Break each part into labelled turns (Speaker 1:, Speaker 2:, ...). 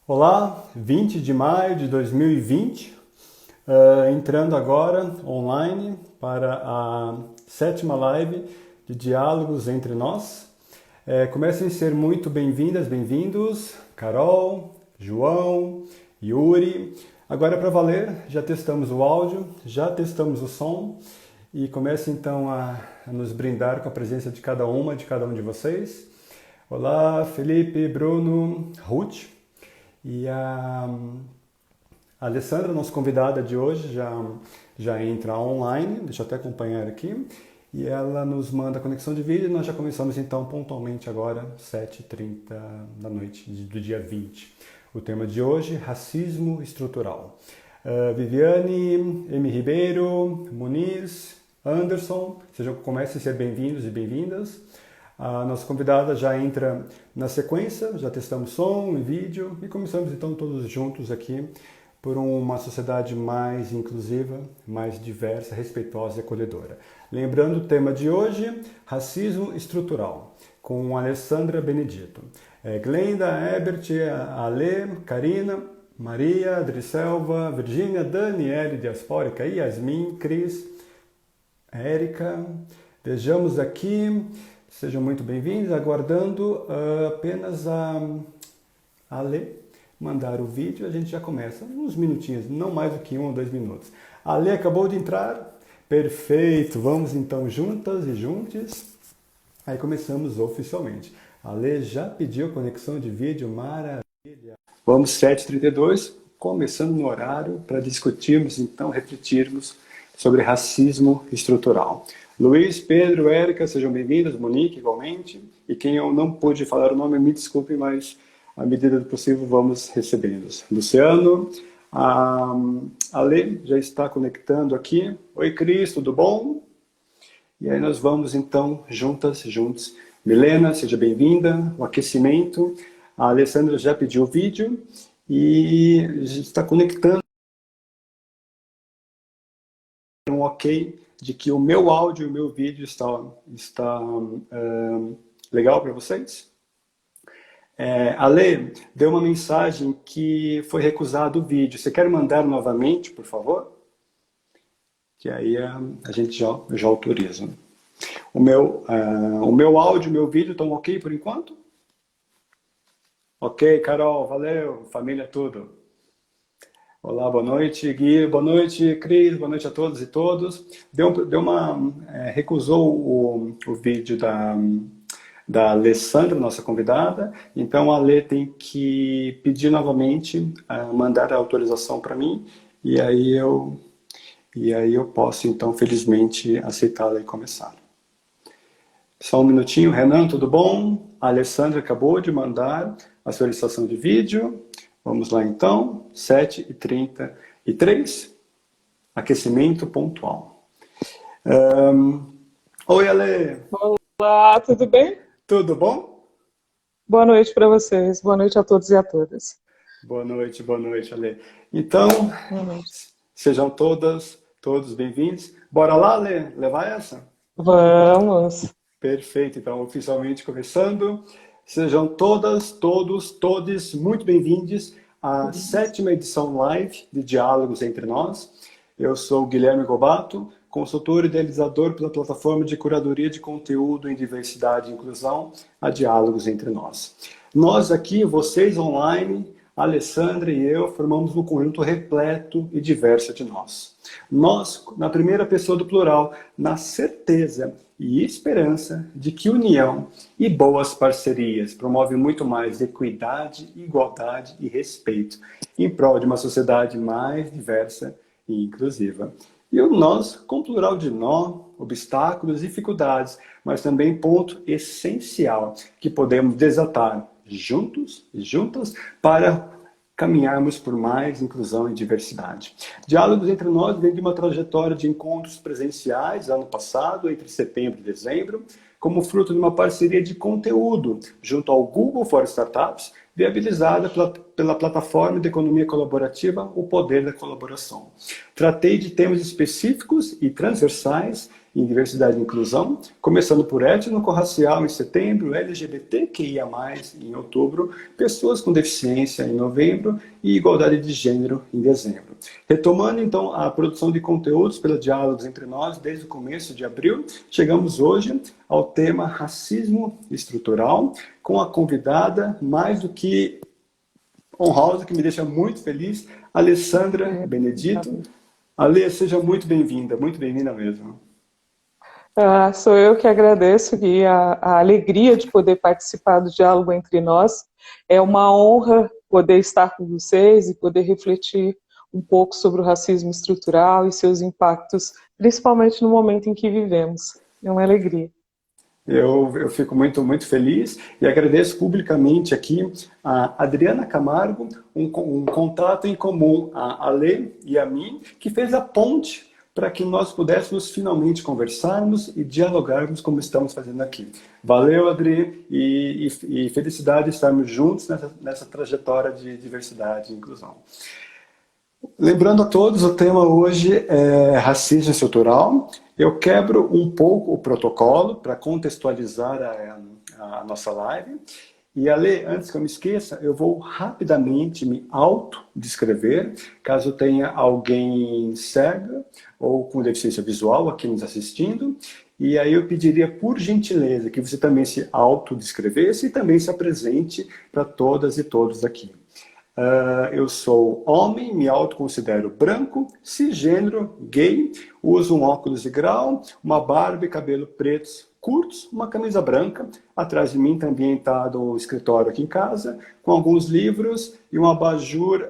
Speaker 1: Olá, 20 de maio de 2020, entrando agora online para a sétima live de Diálogos Entre Nós. Comecem a ser muito bem-vindas, bem-vindos, Carol, João, Yuri. Agora para valer, já testamos o áudio, já testamos o som e comece então a nos brindar com a presença de cada uma, de cada um de vocês. Olá, Felipe, Bruno, Ruth. E a Alessandra, nossa convidada de hoje, já entra online, deixa eu até acompanhar aqui, e ela nos manda a conexão de vídeo. Nós já começamos então pontualmente agora, 7h30 da noite do dia 20. O tema de hoje, racismo estrutural. Viviane, M. Ribeiro, Muniz, Anderson, comecem a ser bem-vindos e bem-vindas. A nossa convidada já entra na sequência, já testamos som e vídeo e começamos então todos juntos aqui por uma sociedade mais inclusiva, mais diversa, respeitosa e acolhedora. Lembrando o tema de hoje, racismo estrutural, com Alessandra Benedito. Glenda, Ebert, Ale, Karina, Maria, Adricelva, Virgínia, Daniele, Diaspórica, Yasmin, Cris, Érica. Vejamos aqui. Sejam muito bem-vindos, aguardando apenas a Ale mandar o vídeo, a gente já começa, uns minutinhos, não mais do que 1 ou 2 minutos. A Ale acabou de entrar, perfeito, vamos então juntas e juntos, aí começamos oficialmente. A Ale já pediu conexão de vídeo, maravilha. Vamos 7h32, começando no horário para discutirmos, então, refletirmos sobre racismo estrutural. Luiz, Pedro, Érica, sejam bem-vindos, Monique igualmente, e quem eu não pude falar o nome, me desculpe, mas à medida do possível vamos recebê-los. Luciano, a Ale já está conectando aqui. Oi, Cris, tudo bom? E aí nós vamos então juntos. Milena, seja bem-vinda, o aquecimento. A Alessandra já pediu o vídeo e está conectando um ok de que o meu áudio e o meu vídeo está legal para vocês? Ale, deu uma mensagem que foi recusado o vídeo. Você quer mandar novamente, por favor? Que aí a gente já autoriza. O meu áudio e o meu vídeo estão ok por enquanto? Ok, Carol, valeu, família, tudo. Olá, boa noite, Gui, boa noite, Cris, boa noite a todos e todos. Recusou o vídeo da Alessandra, nossa convidada, então a Ale tem que pedir novamente, mandar a autorização para mim, e aí eu posso, então, felizmente, aceitá-la e começar. Só um minutinho, Renan, tudo bom? A Alessandra acabou de mandar a solicitação de vídeo. Vamos lá então, 7h33, aquecimento pontual. Oi, Ale.
Speaker 2: Olá, tudo bem?
Speaker 1: Tudo bom?
Speaker 2: Boa noite para vocês, boa noite a todos e a todas.
Speaker 1: Boa noite, Ale. Então, sejam todos bem-vindos. Bora lá, Ale, levar essa?
Speaker 2: Vamos.
Speaker 1: Perfeito, então, oficialmente começando. Sejam todas, todos muito bem-vindos à 7ª edição live de Diálogos Entre Nós. Eu sou Guilherme Gobato, consultor e idealizador pela plataforma de curadoria de conteúdo em diversidade e inclusão, a Diálogos Entre Nós. Nós aqui, vocês online, a Alessandra e eu, formamos um conjunto repleto e diverso de nós. Nós, na primeira pessoa do plural, na certeza e esperança de que união e boas parcerias promovem muito mais equidade, igualdade e respeito em prol de uma sociedade mais diversa e inclusiva. E o nós com plural de nó, obstáculos e dificuldades, mas também ponto essencial que podemos desatar juntos e juntas para caminharmos por mais inclusão e diversidade. Diálogos Entre Nós vem de uma trajetória de encontros presenciais ano passado, entre setembro e dezembro, como fruto de uma parceria de conteúdo junto ao Google for Startups, viabilizada pela plataforma de economia colaborativa O Poder da Colaboração. Tratei de temas específicos e transversais em diversidade e inclusão, começando por étnico-racial em setembro, LGBTQIA+, em outubro, pessoas com deficiência em novembro e igualdade de gênero em dezembro. Retomando, então, a produção de conteúdos pela Diálogos Entre Nós desde o começo de abril, chegamos hoje ao tema racismo estrutural, com a convidada mais do que honrosa, que me deixa muito feliz, Alessandra Benedito. Ale, seja muito bem-vinda mesmo.
Speaker 2: Sou eu que agradeço, Gui, a alegria de poder participar do Diálogo Entre Nós. É uma honra poder estar com vocês e poder refletir um pouco sobre o racismo estrutural e seus impactos, principalmente no momento em que vivemos. É uma alegria.
Speaker 1: Eu fico muito feliz e agradeço publicamente aqui a Adriana Camargo, um contato em comum, a Ale e a mim, que fez a ponte para que nós pudéssemos finalmente conversarmos e dialogarmos como estamos fazendo aqui. Valeu, Adri, e felicidade estarmos juntos nessa trajetória de diversidade e inclusão. Lembrando a todos, o tema hoje é racismo estrutural. Eu quebro um pouco o protocolo para contextualizar a nossa live. E, Ale, antes que eu me esqueça, eu vou rapidamente me autodescrever, caso tenha alguém cego ou com deficiência visual aqui nos assistindo. E aí eu pediria, por gentileza, que você também se autodescrevesse e também se apresente para todas e todos aqui. Eu sou homem, me autoconsidero branco, cisgênero, gay, uso um óculos de grau, uma barba e cabelo pretos curtos, uma camisa branca. Atrás de mim está ambientado um escritório aqui em casa, com alguns livros e um abajur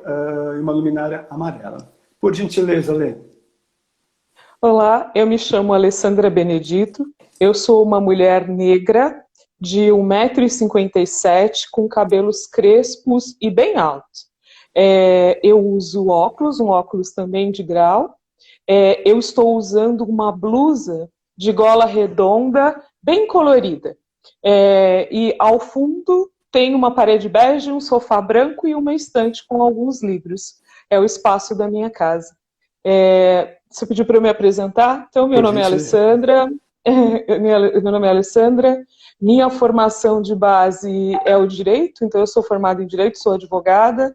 Speaker 1: e uma luminária amarela. Por gentileza, Lê.
Speaker 2: Olá, eu me chamo Alessandra Benedito, eu sou uma mulher negra, de 1,57 m, com cabelos crespos e bem altos. Eu uso óculos, um óculos também de grau. Eu estou usando uma blusa de gola redonda, bem colorida. E ao fundo tem uma parede bege, um sofá branco e uma estante com alguns livros. É o espaço da minha casa. Você pediu para eu me apresentar? Então, meu nome é Alessandra. Meu nome é Alessandra. Minha formação de base é o direito, então eu sou formada em direito, sou advogada,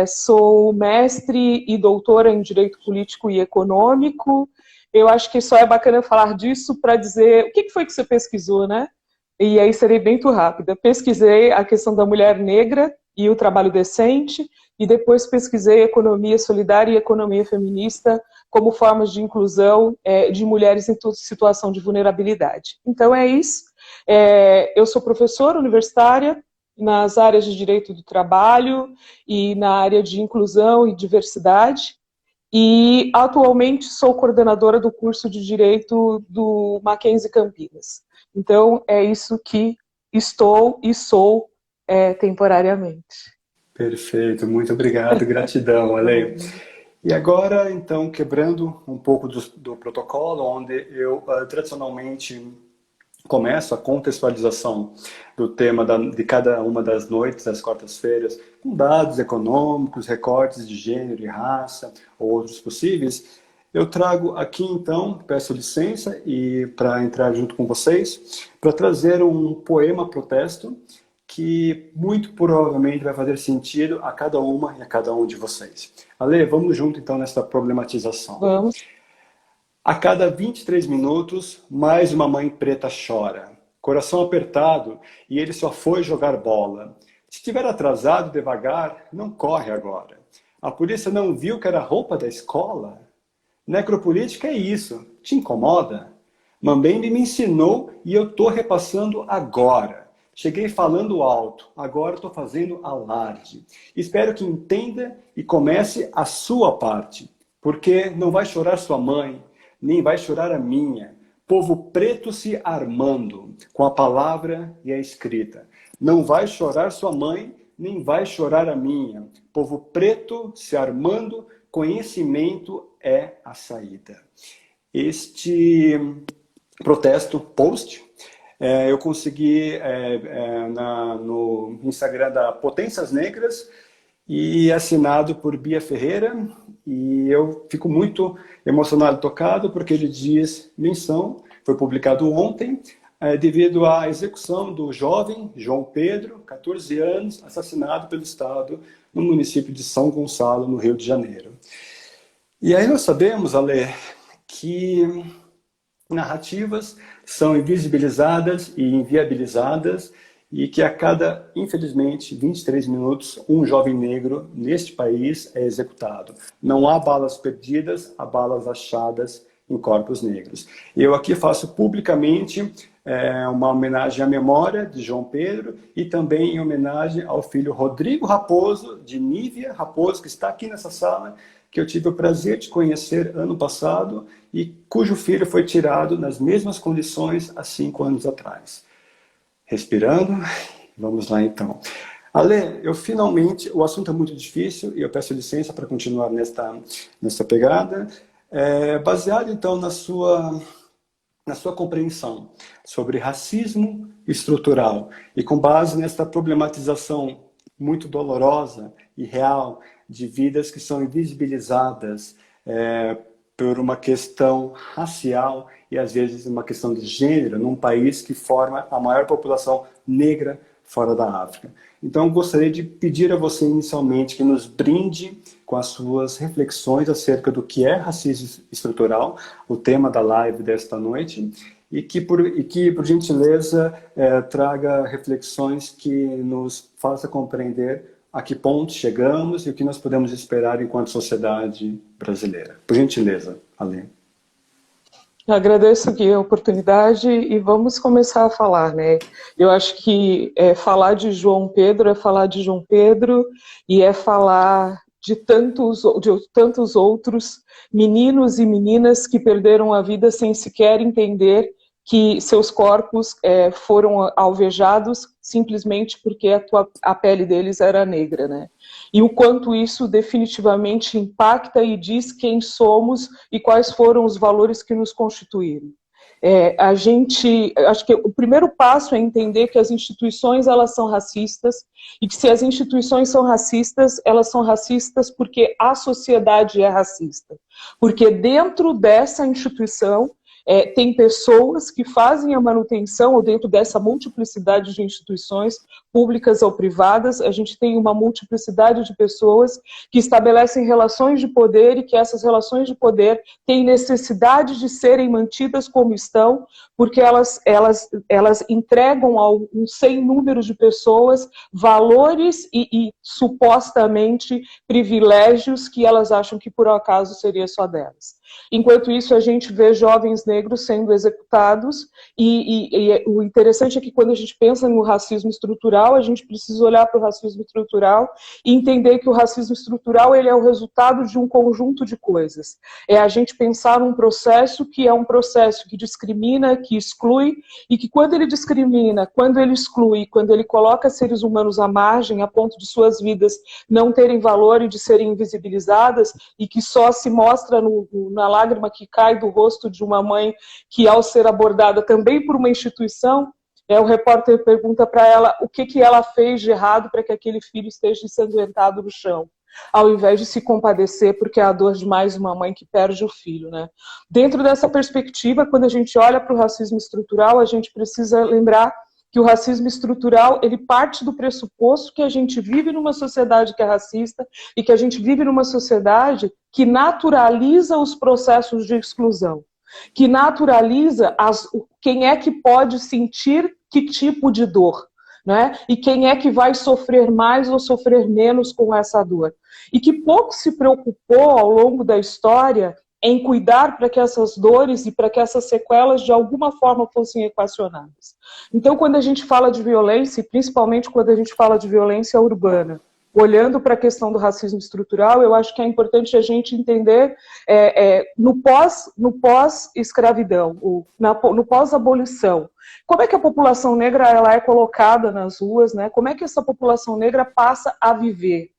Speaker 2: sou mestre e doutora em direito político e econômico. Eu acho que só é bacana falar disso para dizer o que foi que você pesquisou, né? E aí serei bem rápida. Pesquisei a questão da mulher negra e o trabalho decente, e depois pesquisei economia solidária e economia feminista como formas de inclusão de mulheres em situação de vulnerabilidade. Então é isso. Eu sou professora universitária nas áreas de direito do trabalho e na área de inclusão e diversidade, e atualmente sou coordenadora do curso de direito do Mackenzie Campinas. Então é isso que estou e sou temporariamente.
Speaker 1: Perfeito, muito obrigado, gratidão, Ale. E agora, então, quebrando um pouco do protocolo, onde eu tradicionalmente começo a contextualização do tema de cada uma das noites, das quartas-feiras, com dados econômicos, recortes de gênero e raça, ou outros possíveis, eu trago aqui, então, peço licença e para entrar junto com vocês, para trazer um poema protesto que muito provavelmente vai fazer sentido a cada uma e a cada um de vocês. Ale, vamos junto então nessa problematização.
Speaker 2: Vamos.
Speaker 1: A cada 23 minutos, mais uma mãe preta chora. Coração apertado e ele só foi jogar bola. Se estiver atrasado devagar, não corre agora. A polícia não viu que era a roupa da escola? Necropolítica é isso. Te incomoda? Mambembe me ensinou e eu tô repassando agora. Cheguei falando alto, agora estou fazendo alarde. Espero que entenda e comece a sua parte, porque não vai chorar sua mãe, nem vai chorar a minha. Povo preto se armando com a palavra e a escrita. Não vai chorar sua mãe, nem vai chorar a minha. Povo preto se armando, conhecimento é a saída. Este protesto, post, eu consegui no Instagram da Potências Negras e assinado por Bia Ferreira e eu fico muito emocionado e tocado porque ele diz menção, foi publicado ontem, devido à execução do jovem João Pedro, 14 anos, assassinado pelo Estado no município de São Gonçalo, no Rio de Janeiro. E aí nós sabemos, Ale, que narrativas são invisibilizadas e inviabilizadas e que a cada, infelizmente, 23 minutos, um jovem negro neste país é executado. Não há balas perdidas, há balas achadas em corpos negros. Eu aqui faço publicamente uma homenagem à memória de João Pedro e também em homenagem ao filho Rodrigo Raposo, de Nívia Raposo, que está aqui nessa sala, que eu tive o prazer de conhecer ano passado e cujo filho foi tirado nas mesmas condições há 5 anos atrás. Respirando, vamos lá então. Ale, eu finalmente, o assunto é muito difícil e eu peço licença para continuar nessa pegada. Baseado então na sua compreensão sobre racismo estrutural e com base nessa problematização muito dolorosa e real de vidas que são invisibilizadas por uma questão racial e às vezes uma questão de gênero num país que forma a maior população negra fora da África. Então, eu gostaria de pedir a você inicialmente que nos brinde com as suas reflexões acerca do que é racismo estrutural, o tema da live desta noite, e que por gentileza, traga reflexões que nos faça compreender a que ponto chegamos e o que nós podemos esperar enquanto sociedade brasileira. Por gentileza, Ale.
Speaker 2: Eu agradeço aqui a oportunidade e vamos começar a falar, né? Eu acho que falar de João Pedro é falar de João Pedro e é falar de tantos outros meninos e meninas que perderam a vida sem sequer entender que seus corpos foram alvejados simplesmente porque a pele deles era negra, né? E o quanto isso definitivamente impacta e diz quem somos e quais foram os valores que nos constituíram. Acho que o primeiro passo é entender que as instituições elas são racistas e que se as instituições são racistas, elas são racistas porque a sociedade é racista. Porque dentro dessa instituição tem pessoas que fazem a manutenção, ou dentro dessa multiplicidade de instituições, públicas ou privadas, a gente tem uma multiplicidade de pessoas que estabelecem relações de poder e que essas relações de poder têm necessidade de serem mantidas como estão, porque elas entregam a um sem número de pessoas valores e supostamente privilégios que elas acham que por acaso seria só delas. Enquanto isso, a gente vê jovens negros sendo executados e o interessante é que quando a gente pensa no racismo estrutural, a gente precisa olhar para o racismo estrutural e entender que o racismo estrutural ele é o resultado de um conjunto de coisas. É a gente pensar num processo que é um processo que discrimina, que exclui, e que quando ele discrimina, quando ele exclui, quando ele coloca seres humanos à margem, a ponto de suas vidas não terem valor e de serem invisibilizadas, e que só se mostra na lágrima que cai do rosto de uma mãe que, ao ser abordada também por uma instituição, o repórter pergunta para ela o que ela fez de errado para que aquele filho esteja ensanguentado no chão, ao invés de se compadecer porque é a dor de mais uma mãe que perde o filho, né? Dentro dessa perspectiva, quando a gente olha para o racismo estrutural, a gente precisa lembrar que o racismo estrutural, ele parte do pressuposto que a gente vive numa sociedade que é racista e que a gente vive numa sociedade que naturaliza os processos de exclusão, que naturaliza quem é que pode sentir que tipo de dor, né? E quem é que vai sofrer mais ou sofrer menos com essa dor. E que pouco se preocupou ao longo da história em cuidar para que essas dores e para que essas sequelas de alguma forma fossem equacionadas. Então, quando a gente fala de violência, e principalmente quando a gente fala de violência urbana, olhando para a questão do racismo estrutural, eu acho que é importante a gente entender no pós-escravidão, no pós-abolição, como é que a população negra ela é colocada nas ruas, né? Como é que essa população negra passa a viver.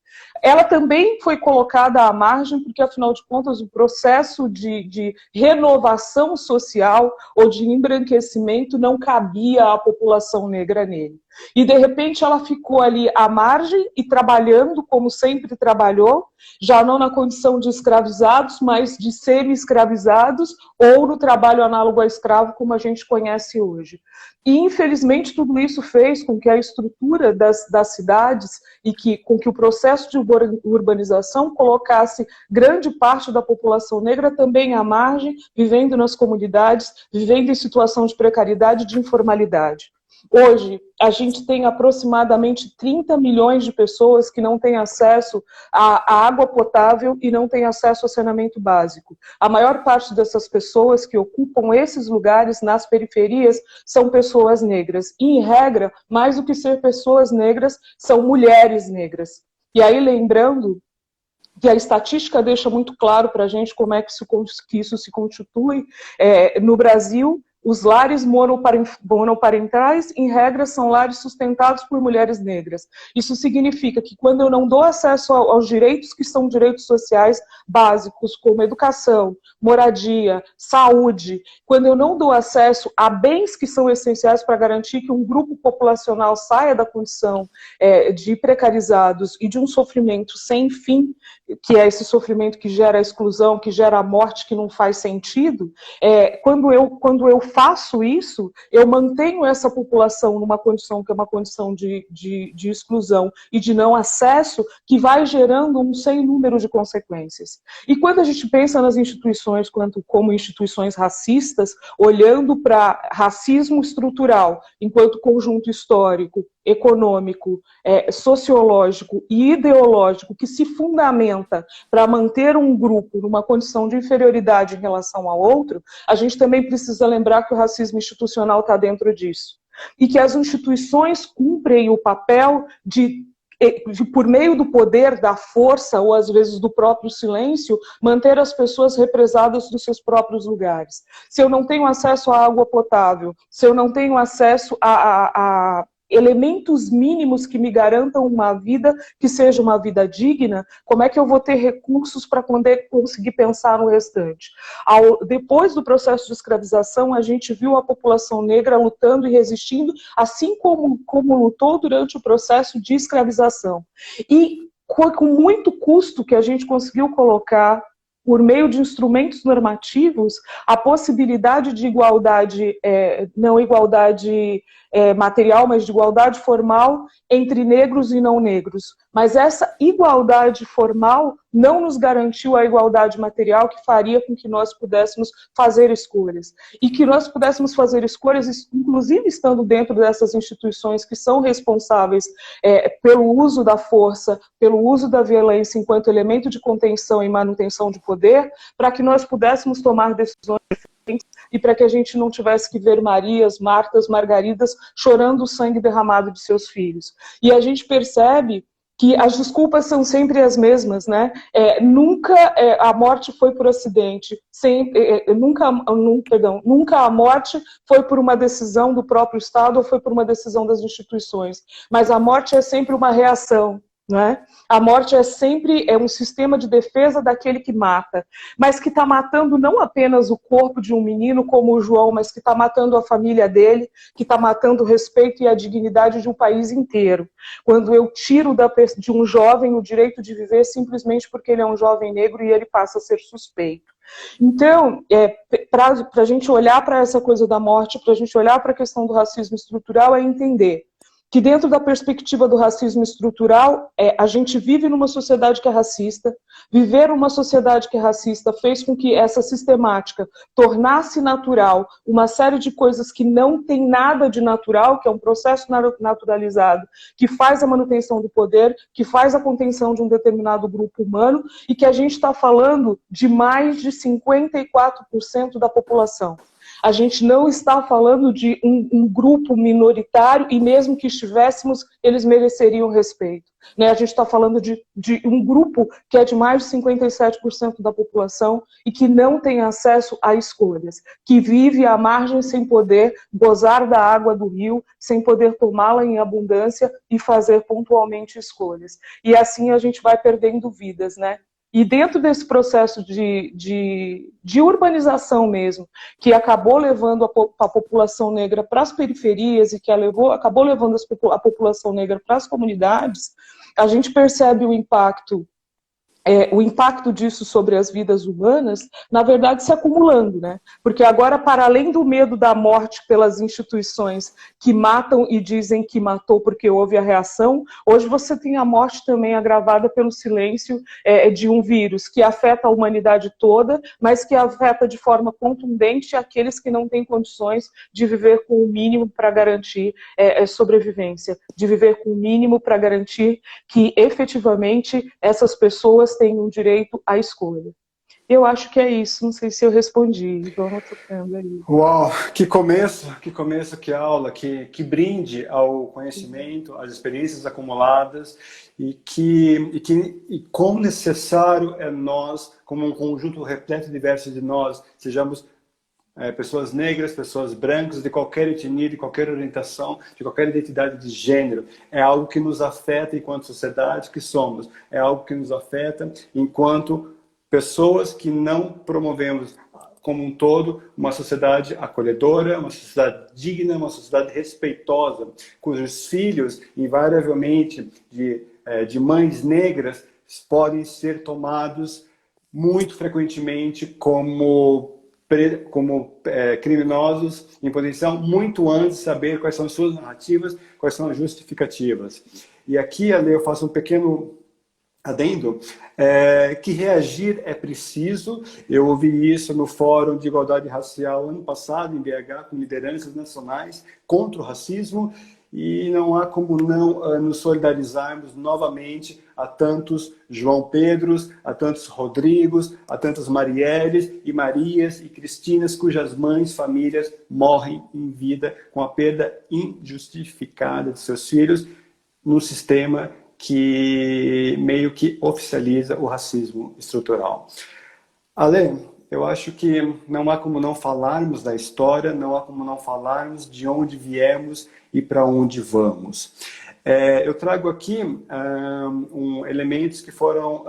Speaker 2: Ela também foi colocada à margem porque, afinal de contas, o processo de renovação social ou de embranquecimento não cabia à população negra nele. E, de repente, ela ficou ali à margem e trabalhando como sempre trabalhou, já não na condição de escravizados, mas de semi-escravizados, ou no trabalho análogo a escravo, como a gente conhece hoje. E, infelizmente, tudo isso fez com que a estrutura das cidades e com que o processo de urbanização colocasse grande parte da população negra também à margem, vivendo nas comunidades, vivendo em situação de precariedade e de informalidade. Hoje, a gente tem aproximadamente 30 milhões de pessoas que não têm acesso à água potável e não têm acesso a saneamento básico. A maior parte dessas pessoas que ocupam esses lugares nas periferias são pessoas negras. E, em regra, mais do que ser pessoas negras, são mulheres negras. E aí, lembrando que a estatística deixa muito claro para a gente como é que isso se constitui no Brasil. Os lares monoparentais, em regra, são lares sustentados por mulheres negras. Isso significa que quando eu não dou acesso aos direitos que são direitos sociais básicos, como educação, moradia, saúde, quando eu não dou acesso a bens que são essenciais para garantir que um grupo populacional saia da condição de precarizados e de um sofrimento sem fim, que é esse sofrimento que gera a exclusão, que gera a morte, que não faz sentido, quando eu faço isso, eu mantenho essa população numa condição que é uma condição de exclusão e de não acesso, que vai gerando um sem número de consequências. E quando a gente pensa nas instituições como instituições racistas, olhando para racismo estrutural enquanto conjunto histórico, econômico, sociológico e ideológico que se fundamenta para manter um grupo numa condição de inferioridade em relação ao outro, a gente também precisa lembrar que o racismo institucional está dentro disso. E que as instituições cumprem o papel de, por meio do poder, da força, ou às vezes do próprio silêncio, manter as pessoas represadas nos seus próprios lugares. Se eu não tenho acesso à água potável, se eu não tenho acesso a elementos mínimos que me garantam uma vida que seja uma vida digna, como é que eu vou ter recursos para poder conseguir pensar no restante? Depois do processo de escravização, a gente viu a população negra lutando e resistindo, assim como lutou durante o processo de escravização. E com muito custo que a gente conseguiu colocar, por meio de instrumentos normativos, a possibilidade de igualdade, não igualdade material, mas de igualdade formal entre negros e não negros. Mas essa igualdade formal não nos garantiu a igualdade material que faria com que nós pudéssemos fazer escolhas. E que nós pudéssemos fazer escolhas, inclusive estando dentro dessas instituições que são responsáveis pelo uso da força, pelo uso da violência enquanto elemento de contenção e manutenção de poder, para que nós pudéssemos tomar decisões e para que a gente não tivesse que ver Marias, Martas, Margaridas chorando o sangue derramado de seus filhos. E a gente percebe que as desculpas são sempre as mesmas, né? Nunca a morte foi por acidente, nunca a morte foi por uma decisão do próprio Estado ou foi por uma decisão das instituições, mas a morte é sempre uma reação. Não é? A morte é sempre um sistema de defesa daquele que mata, mas que está matando não apenas o corpo de um menino como o João, mas que está matando a família dele, que está matando o respeito e a dignidade de um país inteiro. Quando eu tiro de um jovem o direito de viver simplesmente porque ele é um jovem negro e ele passa a ser suspeito. Então, para a gente olhar para essa coisa da morte, para a gente olhar para a questão do racismo estrutural, é entender que dentro da perspectiva do racismo estrutural, a gente vive numa sociedade que é racista. Viver numa sociedade que é racista fez com que essa sistemática tornasse natural uma série de coisas que não tem nada de natural, que é um processo naturalizado, que faz a manutenção do poder, que faz a contenção de um determinado grupo humano, e que a gente está falando de mais de 54% da população. A gente não está falando de um grupo minoritário e mesmo que estivéssemos, eles mereceriam respeito. Né? A gente está falando de um grupo que é de mais de 57% da população e que não tem acesso a escolhas, que vive à margem sem poder gozar da água do rio, sem poder tomá-la em abundância e fazer pontualmente escolhas. E assim a gente vai perdendo vidas, né? E dentro desse processo de urbanização mesmo, que acabou levando a população negra para as periferias e que acabou levando a população negra para as comunidades, a gente percebe o impacto disso sobre as vidas humanas, na verdade, se acumulando, né? Porque agora, para além do medo da morte pelas instituições que matam e dizem que matou porque houve a reação, hoje você tem a morte também agravada pelo silêncio de um vírus que afeta a humanidade toda, mas que afeta de forma contundente aqueles que não têm condições de viver com o mínimo para garantir sobrevivência, de viver com o mínimo para garantir que, efetivamente, essas pessoas têm um direito à escolha. Eu acho que é isso, não sei se eu respondi. Vamos tocando aí.
Speaker 1: Uau, que aula, que brinde ao conhecimento, às experiências acumuladas e quão necessário é nós, como um conjunto repleto e diverso de nós, sejamos pessoas negras, pessoas brancas, de qualquer etnia, de qualquer orientação, de qualquer identidade de gênero. É algo que nos afeta enquanto sociedade que somos. É algo que nos afeta enquanto pessoas que não promovemos como um todo uma sociedade acolhedora, uma sociedade digna, uma sociedade respeitosa, cujos filhos, invariavelmente de mães negras, podem ser tomados muito frequentemente como criminosos em potencial, muito antes de saber quais são as suas narrativas, quais são as justificativas. E aqui, Ale, eu faço um pequeno adendo, que reagir é preciso. Eu ouvi isso no Fórum de Igualdade Racial ano passado, em BH, com lideranças nacionais contra o racismo, e não há como não nos solidarizarmos novamente a tantos João Pedros, a tantos Rodrigos, a tantas Marielles e Marias e Cristinas, cujas mães, famílias morrem em vida com a perda injustificada de seus filhos no sistema que meio que oficializa o racismo estrutural. Ale, eu acho que não há como não falarmos da história, não há como não falarmos de onde viemos e para onde vamos. Eu trago aqui elementos que foram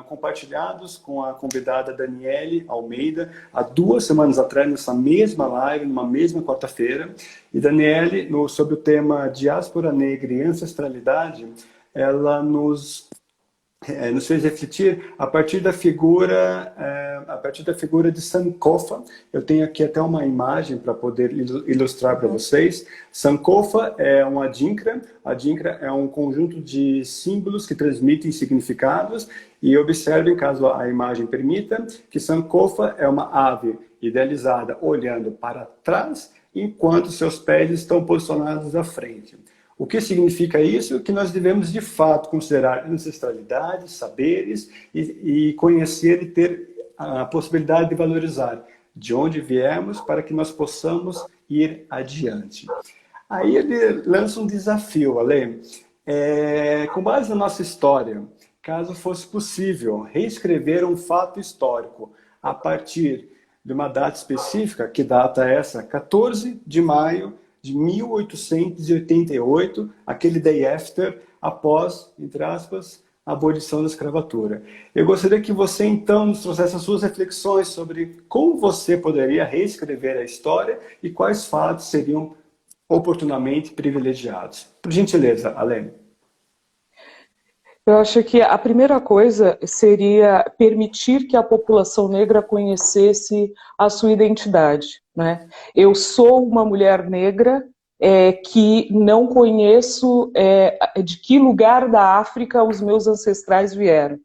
Speaker 1: compartilhados com a convidada Daniele Almeida há 2 semanas atrás, nessa mesma live, numa mesma quarta-feira. E Daniele, sobre o tema Diáspora Negra e Ancestralidade, ela nos fez refletir a partir da figura de Sankofa. Eu tenho aqui até uma imagem para poder ilustrar para vocês. Sankofa é uma adinkra. A adinkra é um conjunto de símbolos que transmitem significados. E observem, caso a imagem permita, que Sankofa é uma ave idealizada olhando para trás, enquanto seus pés estão posicionados à frente. O que significa isso? Que nós devemos, de fato, considerar ancestralidade, saberes e conhecer e ter a possibilidade de valorizar de onde viemos para que nós possamos ir adiante. Aí ele lança um desafio, Ale. Com base na nossa história, caso fosse possível reescrever um fato histórico a partir de uma data específica, que data é essa? 14 de maio de 1888, aquele day after, após, entre aspas, a abolição da escravatura. Eu gostaria que você, então, nos trouxesse as suas reflexões sobre como você poderia reescrever a história e quais fatos seriam oportunamente privilegiados. Por gentileza, Alene.
Speaker 2: Eu acho que a primeira coisa seria permitir que a população negra conhecesse a sua identidade, né? Eu sou uma mulher negra que não conheço de que lugar da África os meus ancestrais vieram.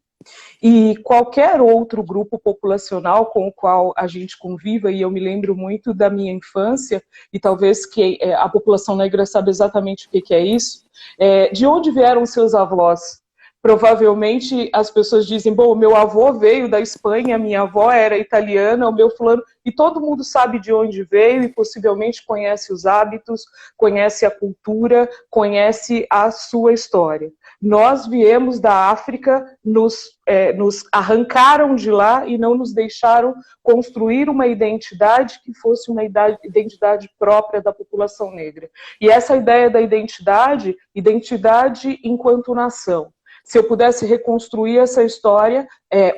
Speaker 2: E qualquer outro grupo populacional com o qual a gente conviva, e eu me lembro muito da minha infância, e talvez que a população negra sabe exatamente o que é isso, de onde vieram seus avós? Provavelmente as pessoas dizem, bom, meu avô veio da Espanha, minha avó era italiana, o meu fulano, e todo mundo sabe de onde veio e possivelmente conhece os hábitos, conhece a cultura, conhece a sua história. Nós viemos da África, nos arrancaram de lá e não nos deixaram construir uma identidade que fosse uma identidade própria da população negra. E essa ideia da identidade enquanto nação. se eu pudesse reconstruir essa história,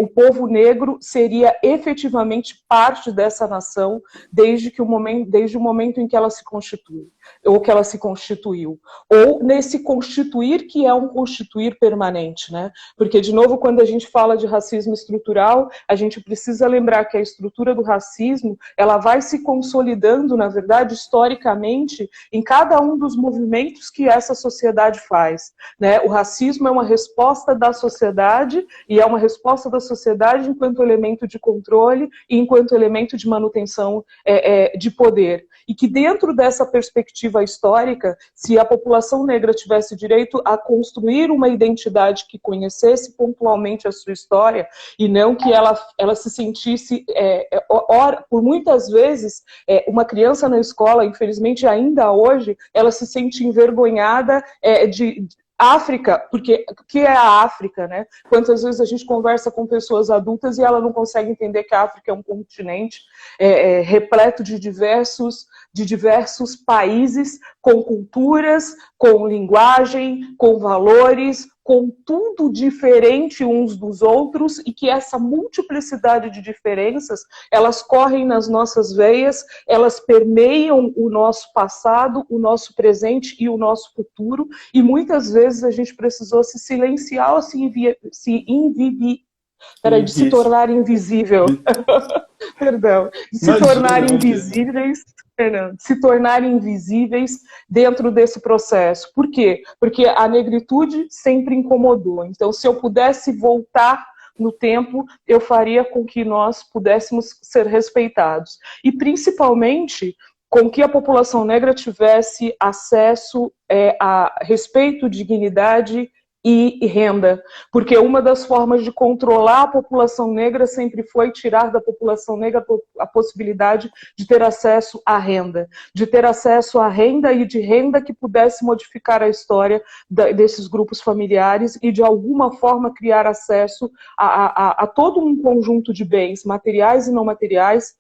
Speaker 2: o povo negro seria efetivamente parte dessa nação desde o momento em que ela se constitui, ou que ela se constituiu, ou nesse constituir que é um constituir permanente, né? Porque, de novo, quando a gente fala de racismo estrutural, a gente precisa lembrar que a estrutura do racismo, ela vai se consolidando, na verdade, historicamente, em cada um dos movimentos que essa sociedade faz, né? O racismo é uma resposta da sociedade, e é uma resposta da sociedade enquanto elemento de controle e enquanto elemento de manutenção de poder. E que dentro dessa perspectiva histórica, se a população negra tivesse direito a construir uma identidade que conhecesse pontualmente a sua história, e não que ela se sentisse, por muitas vezes, uma criança na escola, infelizmente ainda hoje, ela se sente envergonhada de África, porque o que é a África, né? Quantas vezes a gente conversa com pessoas adultas e ela não consegue entender que a África é um continente repleto de diversos países, com culturas, com linguagem, com valores, com tudo diferente uns dos outros, e que essa multiplicidade de diferenças, elas correm nas nossas veias, elas permeiam o nosso passado, o nosso presente e o nosso futuro, e muitas vezes a gente precisou se silenciar ou se tornar invisível. Perdão, de se tornar invisíveis, Fernando, se tornar invisíveis dentro desse processo. Por quê? Porque a negritude sempre incomodou. Então, se eu pudesse voltar no tempo, eu faria com que nós pudéssemos ser respeitados. E, principalmente, com que a população negra tivesse acesso a respeito, dignidade e renda, porque uma das formas de controlar a população negra sempre foi tirar da população negra a possibilidade de ter acesso à renda, e de renda que pudesse modificar a história desses grupos familiares e de alguma forma criar acesso a todo um conjunto de bens materiais e não materiais,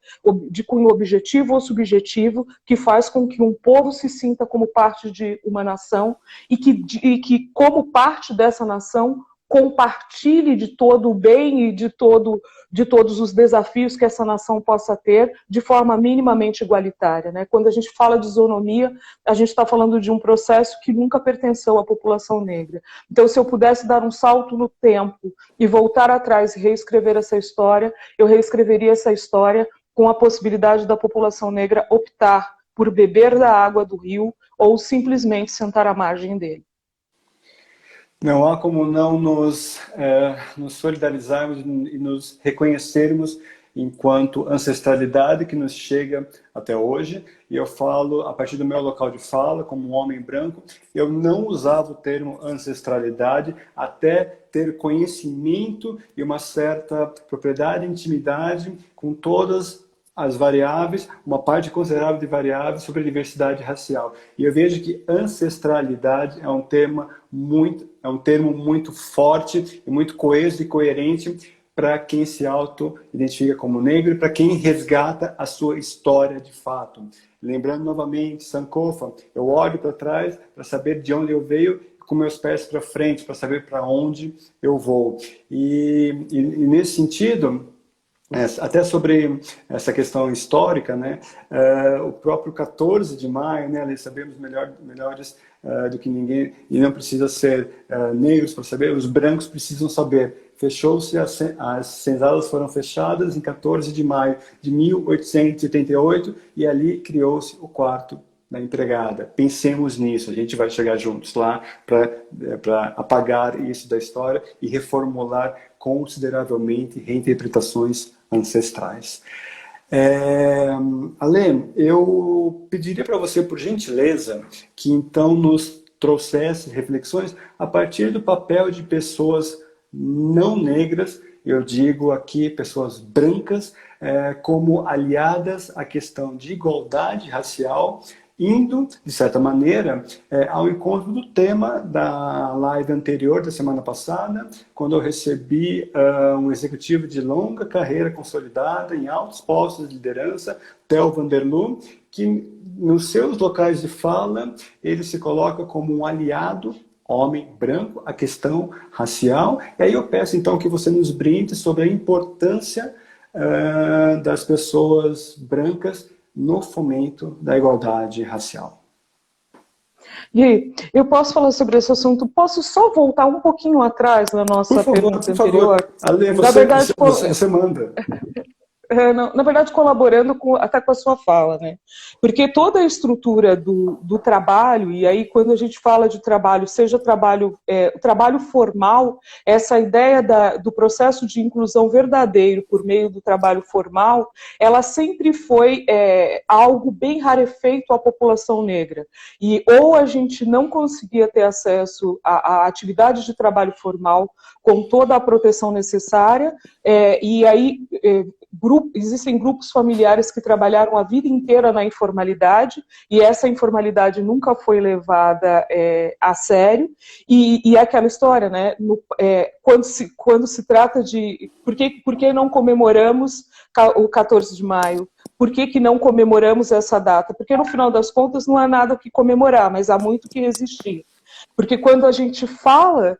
Speaker 2: de cunho objetivo ou subjetivo, que faz com que um povo se sinta como parte de uma nação e que como parte dessa nação, compartilhe de todo o bem e de todos os desafios que essa nação possa ter de forma minimamente igualitária, né? Quando a gente fala de isonomia, a gente está falando de um processo que nunca pertenceu à população negra. Então, se eu pudesse dar um salto no tempo e voltar atrás e reescrever essa história, eu reescreveria essa história com a possibilidade da população negra optar por beber da água do rio ou simplesmente sentar à margem dele.
Speaker 1: Não há como não nos solidarizarmos e nos reconhecermos enquanto ancestralidade que nos chega até hoje. E eu falo, a partir do meu local de fala, como um homem branco, eu não usava o termo ancestralidade até ter conhecimento e uma certa propriedade e intimidade com todas as variáveis, uma parte considerável de variáveis sobre a diversidade racial. E eu vejo que ancestralidade é um termo muito forte e muito coeso e coerente para quem se auto-identifica como negro e para quem resgata a sua história de fato. Lembrando novamente, Sankofa, eu olho para trás para saber de onde eu venho, com meus pés para frente, para saber para onde eu vou. E nesse sentido, até sobre essa questão histórica, né? O próprio 14 de maio, né? Ali sabemos melhores do que ninguém, e não precisa ser negros para saber, os brancos precisam saber. Fechou-se, as senzalas foram fechadas em 14 de maio de 1888 e ali criou-se o quarto da empregada. Pensemos nisso, a gente vai chegar juntos lá para apagar isso da história e reformular consideravelmente reinterpretações ancestrais. Ale, eu pediria para você, por gentileza, que então nos trouxesse reflexões a partir do papel de pessoas não negras, eu digo aqui pessoas brancas, como aliadas à questão de igualdade racial, indo, de certa maneira, ao encontro do tema da live anterior, da semana passada, quando eu recebi um executivo de longa carreira consolidada em altos postos de liderança, Theo Vanderloo, que nos seus locais de fala, ele se coloca como um aliado homem branco, a questão racial. E aí eu peço então que você nos brinde sobre a importância das pessoas brancas no fomento da igualdade racial.
Speaker 2: Gui, eu posso falar sobre esse assunto? Posso só voltar um pouquinho atrás na nossa pergunta anterior?
Speaker 1: Ale,
Speaker 2: Na verdade,
Speaker 1: você manda.
Speaker 2: Na verdade, colaborando até com a sua fala, né? Porque toda a estrutura do trabalho, e aí quando a gente fala de trabalho, seja trabalho formal, essa ideia do processo de inclusão verdadeiro por meio do trabalho formal, ela sempre foi algo bem rarefeito à população negra. E ou a gente não conseguia ter acesso à atividade de trabalho formal com toda a proteção necessária, e aí existem grupos familiares que trabalharam a vida inteira na informalidade, e essa informalidade nunca foi levada a sério, e aquela história, né, quando se trata de... Por que não comemoramos o 14 de maio? Por que não comemoramos essa data? Porque no final das contas não há nada que comemorar, mas há muito que resistir. Porque quando a gente fala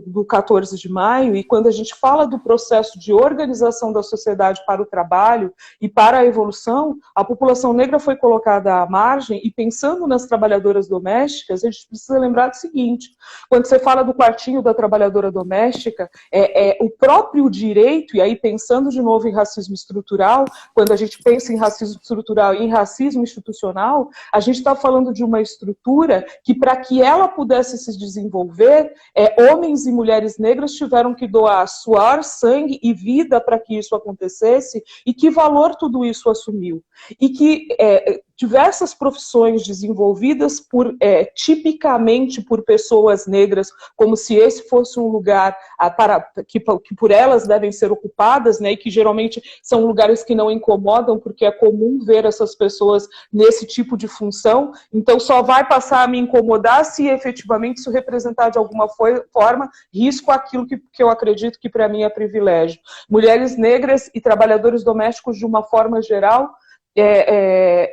Speaker 2: do 14 de maio e quando a gente fala do processo de organização da sociedade para o trabalho e para a evolução, a população negra foi colocada à margem, e pensando nas trabalhadoras domésticas, a gente precisa lembrar do seguinte: quando você fala do quartinho da trabalhadora doméstica, o próprio direito, e aí pensando de novo em racismo estrutural, quando a gente pensa em racismo estrutural e em racismo institucional, a gente está falando de uma estrutura que, para que ela pudesse se desenvolver, homens e mulheres negras tiveram que doar suor, sangue e vida para que isso acontecesse, e que valor tudo isso assumiu. E que diversas profissões desenvolvidas tipicamente por pessoas negras, como se esse fosse um lugar que por elas devem ser ocupadas, né, e que geralmente são lugares que não incomodam, porque é comum ver essas pessoas nesse tipo de função, então só vai passar a me incomodar se efetivamente isso representar de alguma forma risco aquilo que eu acredito que para mim é privilégio. Mulheres negras e trabalhadores domésticos de uma forma geral,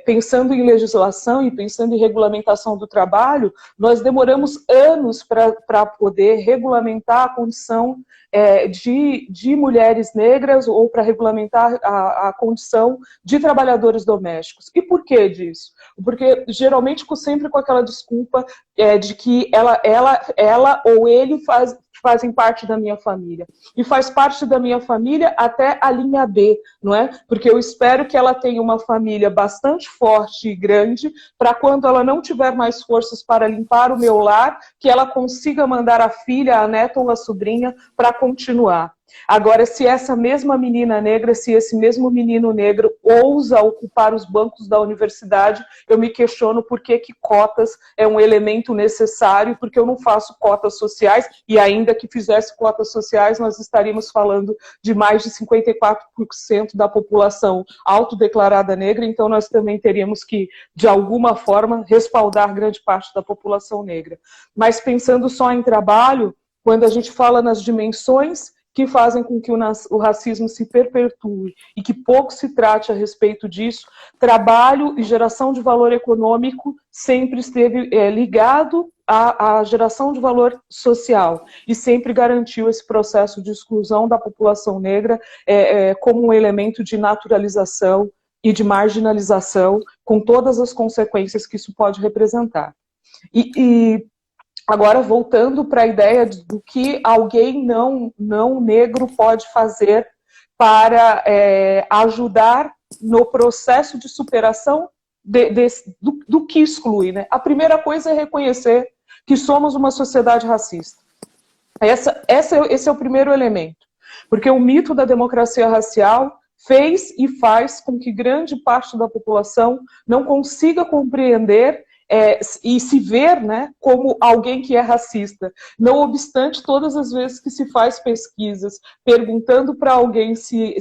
Speaker 2: pensando em legislação e pensando em regulamentação do trabalho, nós demoramos anos para poder regulamentar a condição de mulheres negras, ou para regulamentar a condição de trabalhadores domésticos. E por que disso? Porque geralmente sempre com aquela desculpa de que ela ou ele fazem parte da minha família. E faz parte da minha família até a linha B, não é? Porque eu espero que ela tenha uma família bastante forte e grande, para quando ela não tiver mais forças para limpar o meu lar, que ela consiga mandar a filha, a neta ou a sobrinha para continuar. Agora, se essa mesma menina negra, se esse mesmo menino negro ousa ocupar os bancos da universidade, eu me questiono por que cotas é um elemento necessário, porque eu não faço cotas sociais, e ainda que fizesse cotas sociais, nós estaríamos falando de mais de 54% da população autodeclarada negra, então nós também teríamos que, de alguma forma, respaldar grande parte da população negra. Mas pensando só em trabalho, quando a gente fala nas dimensões que fazem com que o racismo se perpetue e que pouco se trate a respeito disso, trabalho e geração de valor econômico sempre esteve ligado à geração de valor social, e sempre garantiu esse processo de exclusão da população negra como um elemento de naturalização e de marginalização, com todas as consequências que isso pode representar. Agora, voltando para a ideia do que alguém não negro pode fazer para ajudar no processo de superação do que exclui, né? A primeira coisa é reconhecer que somos uma sociedade racista. Esse é o primeiro elemento. Porque o mito da democracia racial fez e faz com que grande parte da população não consiga compreender e se ver, né, como alguém que é racista. Não obstante, todas as vezes que se faz pesquisas perguntando para alguém se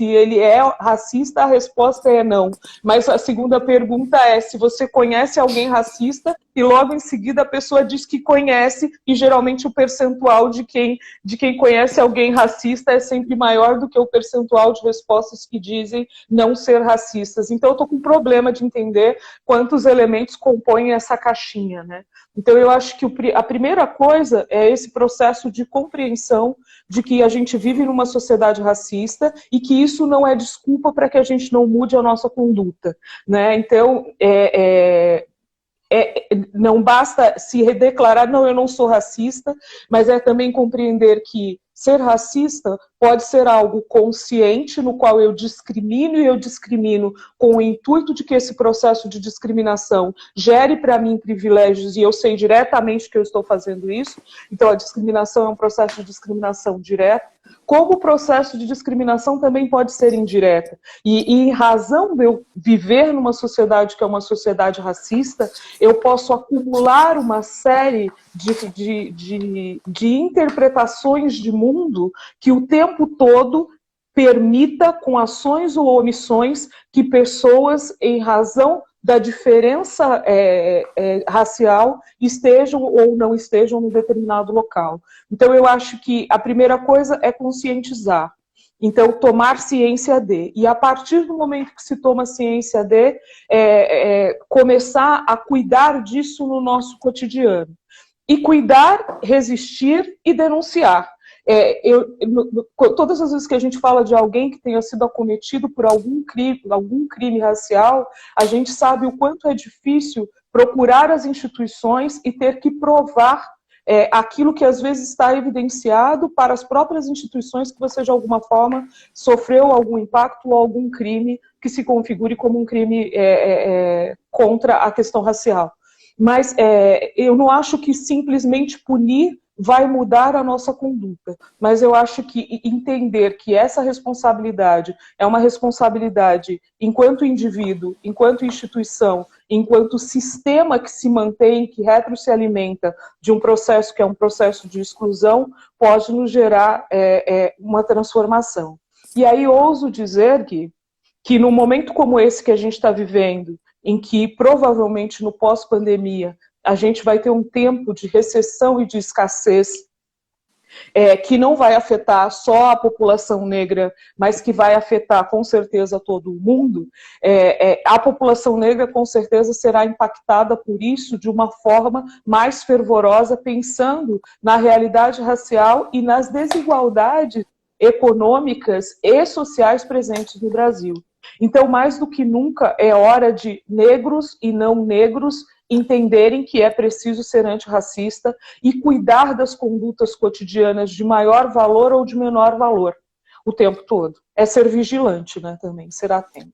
Speaker 2: ele é racista, a resposta é não. Mas a segunda pergunta é: se você conhece alguém racista, e logo em seguida a pessoa diz que conhece, e geralmente o percentual de quem conhece alguém racista é sempre maior do que o percentual de respostas que dizem não ser racistas. Então eu estou com um problema de entender quantos elementos compõem essa caixinha, né? Então eu acho que a primeira coisa é esse processo de compreensão de que a gente vive numa sociedade racista e que isso não é desculpa para que a gente não mude a nossa conduta, né? Então, não basta se declarar, não, eu não sou racista, mas é também compreender que ser racista pode ser algo consciente, no qual eu discrimino, e eu discrimino com o intuito de que esse processo de discriminação gere para mim privilégios, e eu sei diretamente que eu estou fazendo isso. Então a discriminação é um processo de discriminação direta, como o processo de discriminação também pode ser indireta. E em razão de eu viver numa sociedade que é uma sociedade racista, eu posso acumular uma série de interpretações de mundo que o tempo todo permita, com ações ou omissões, que pessoas, em razão da diferença racial, estejam ou não estejam num determinado local. Então, eu acho que a primeira coisa é conscientizar. Então, tomar ciência de. E a partir do momento que se toma ciência de, começar a cuidar disso no nosso cotidiano. E cuidar, resistir e denunciar. Todas as vezes que a gente fala de alguém que tenha sido acometido por algum crime racial, a gente sabe o quanto é difícil procurar as instituições e ter que provar aquilo que às vezes está evidenciado para as próprias instituições que você de alguma forma sofreu algum impacto ou algum crime que se configure como um crime contra a questão racial. Mas eu não acho que simplesmente punir vai mudar a nossa conduta, mas eu acho que entender que essa responsabilidade é uma responsabilidade enquanto indivíduo, enquanto instituição, enquanto sistema que se mantém, que retro se alimenta de um processo que é um processo de exclusão, pode nos gerar uma transformação. E aí ouso dizer que num momento como esse que a gente está vivendo, em que provavelmente no pós-pandemia a gente vai ter um tempo de recessão e de escassez que não vai afetar só a população negra, mas que vai afetar com certeza todo o mundo, a população negra com certeza será impactada por isso de uma forma mais fervorosa, pensando na realidade racial e nas desigualdades econômicas e sociais presentes no Brasil. Então, mais do que nunca, é hora de negros e não negros entenderem que é preciso ser antirracista e cuidar das condutas cotidianas de maior valor ou de menor valor o tempo todo. É ser vigilante, né, também, ser atento.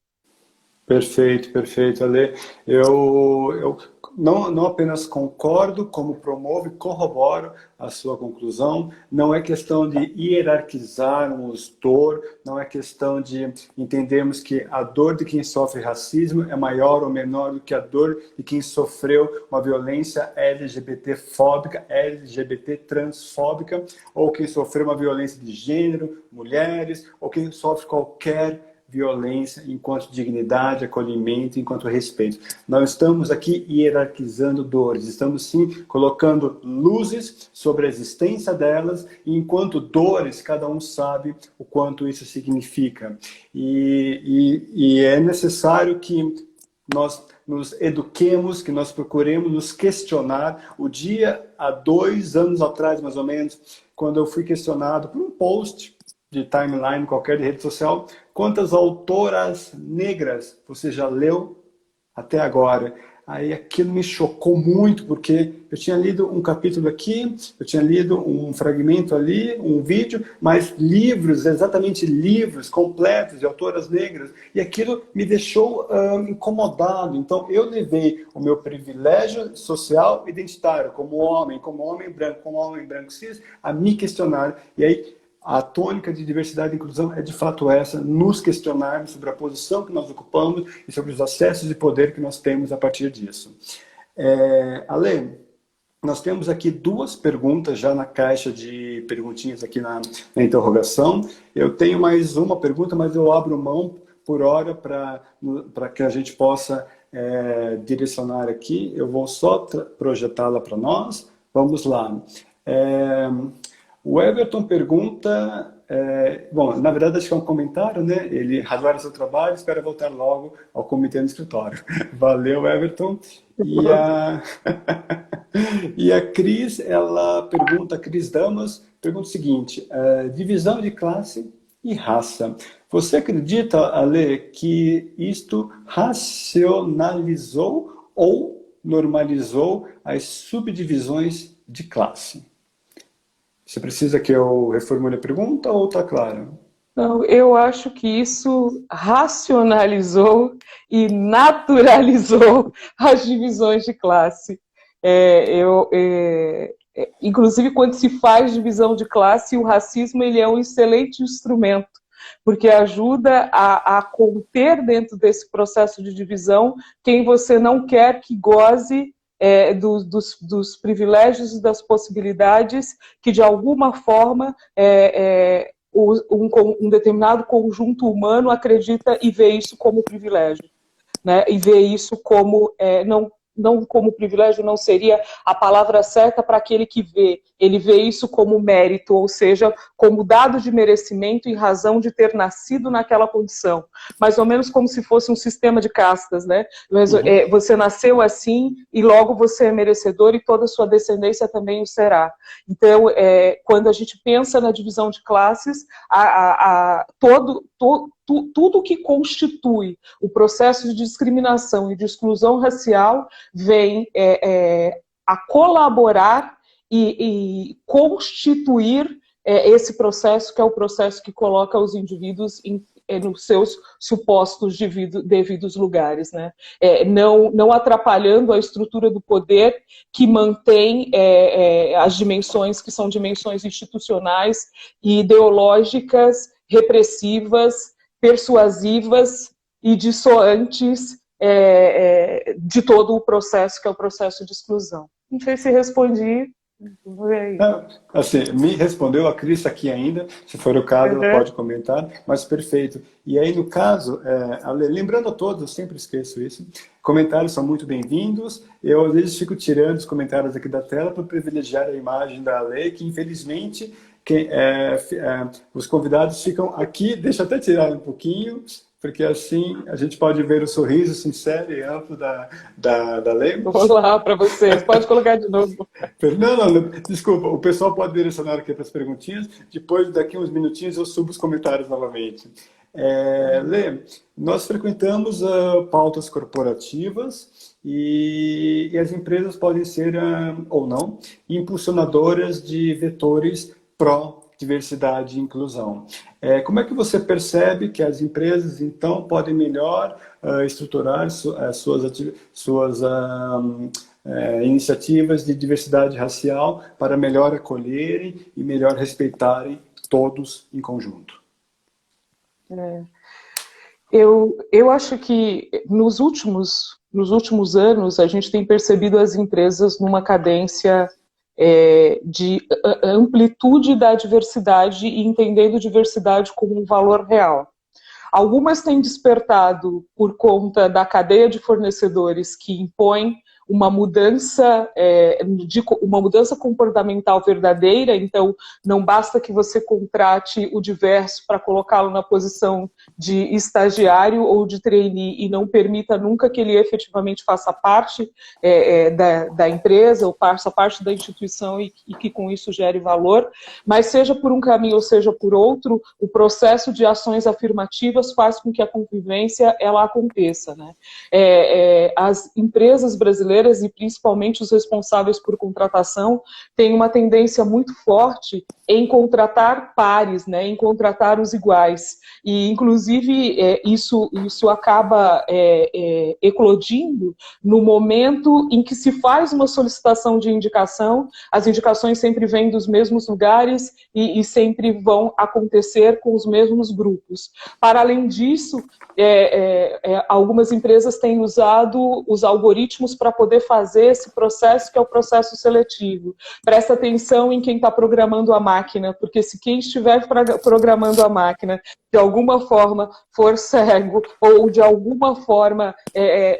Speaker 1: Perfeito, perfeito, Ale. Eu não apenas concordo, como promovo e corroboro a sua conclusão. Não é questão de hierarquizarmos dor, não é questão de entendermos que a dor de quem sofre racismo é maior ou menor do que a dor de quem sofreu uma violência LGBT-fóbica, LGBT-transfóbica, ou quem sofreu uma violência de gênero, mulheres, ou quem sofre qualquer violência enquanto dignidade, acolhimento, enquanto respeito. Nós estamos aqui hierarquizando dores, estamos sim colocando luzes sobre a existência delas, e enquanto dores, cada um sabe o quanto isso significa. E é necessário que nós nos eduquemos, que nós procuremos nos questionar. O dia, há 2 anos atrás, mais ou menos, quando eu fui questionado por um post de timeline qualquer de rede social, quantas autoras negras você já leu até agora? Aí aquilo me chocou muito, porque eu tinha lido um capítulo aqui, eu tinha lido um fragmento ali, um vídeo, mas livros, exatamente livros completos de autoras negras, e aquilo me deixou incomodado. Então eu levei o meu privilégio social identitário, como homem branco cis, a me questionar. E aí a tônica de diversidade e inclusão é de fato essa, nos questionarmos sobre a posição que nós ocupamos e sobre os acessos de poder que nós temos a partir disso. Ale, nós temos aqui 2 perguntas já na caixa de perguntinhas aqui na interrogação. Eu tenho mais uma pergunta, mas eu abro mão por hora para que a gente possa direcionar aqui, eu vou só projetá-la para nós. Vamos lá. O Everton pergunta, bom, na verdade acho que é um comentário, né? Ele adora seu trabalho, espera voltar logo ao comitê no escritório. Valeu, Everton. E a Cris, ela pergunta, a Cris Damas, pergunta o seguinte, divisão de classe e raça. Você acredita, Ale, que isto racionalizou ou normalizou as subdivisões de classe? Você precisa que eu reformule a pergunta ou está claro?
Speaker 2: Não, eu acho que isso racionalizou e naturalizou as divisões de classe. Inclusive, quando se faz divisão de classe, o racismo ele é um excelente instrumento, porque ajuda a conter dentro desse processo de divisão quem você não quer que goze dos privilégios e das possibilidades que, de alguma forma, um determinado conjunto humano acredita e vê isso como privilégio, né? E vê isso como, não como privilégio, não seria a palavra certa para aquele que vê. Ele vê isso como mérito, ou seja, como dado de merecimento em razão de ter nascido naquela condição. Mais ou menos como se fosse um sistema de castas, né? Mas, você nasceu assim e logo você é merecedor e toda a sua descendência também o será. Então, quando a gente pensa na divisão de classes, tudo que constitui o processo de discriminação e de exclusão racial vem a colaborar e constituir esse processo, que é o processo que coloca os indivíduos nos seus supostos devidos lugares, né? Não atrapalhando a estrutura do poder que mantém as dimensões que são dimensões institucionais e ideológicas, repressivas, persuasivas e dissoantes de todo o processo, que é o processo de exclusão. Não sei se respondi.
Speaker 1: Assim, me respondeu a Cris aqui ainda, se for o caso, ela pode comentar, mas perfeito. E aí, no caso, lembrando a todos, eu sempre esqueço isso, comentários são muito bem-vindos, eu às vezes fico tirando os comentários aqui da tela para privilegiar a imagem da Ale, que infelizmente os convidados ficam aqui, deixa eu até tirar um pouquinho, porque assim a gente pode ver o sorriso sincero e amplo da Lê.
Speaker 2: Vou lá para vocês, pode colocar de novo.
Speaker 1: Não, desculpa, o pessoal pode direcionar aqui para as perguntinhas, depois daqui uns minutinhos eu subo os comentários novamente. Lê, nós frequentamos pautas corporativas e as empresas podem ser, ou não, impulsionadoras de vetores pró-diversidade e inclusão. Como é que você percebe que as empresas, então, podem melhor estruturar suas iniciativas de diversidade racial para melhor acolherem e melhor respeitarem todos em conjunto?
Speaker 2: Eu acho que nos últimos anos a gente tem percebido as empresas numa cadência de amplitude da diversidade e entendendo diversidade como um valor real. Algumas têm despertado por conta da cadeia de fornecedores que impõe uma mudança comportamental verdadeira, então não basta que você contrate o diverso para colocá-lo na posição de estagiário ou de trainee e não permita nunca que ele efetivamente faça parte da empresa ou faça parte da instituição e que com isso gere valor, mas seja por um caminho ou seja por outro, o processo de ações afirmativas faz com que a convivência ela aconteça, né? As empresas brasileiras e principalmente os responsáveis por contratação têm uma tendência muito forte em contratar pares, né, em contratar os iguais. E, inclusive, isso acaba eclodindo no momento em que se faz uma solicitação de indicação, as indicações sempre vêm dos mesmos lugares e sempre vão acontecer com os mesmos grupos. Para além disso, algumas empresas têm usado os algoritmos para poder fazer esse processo, que é o processo seletivo. Presta atenção em quem está programando a máquina, porque se quem estiver programando a máquina de alguma forma for cego ou de alguma forma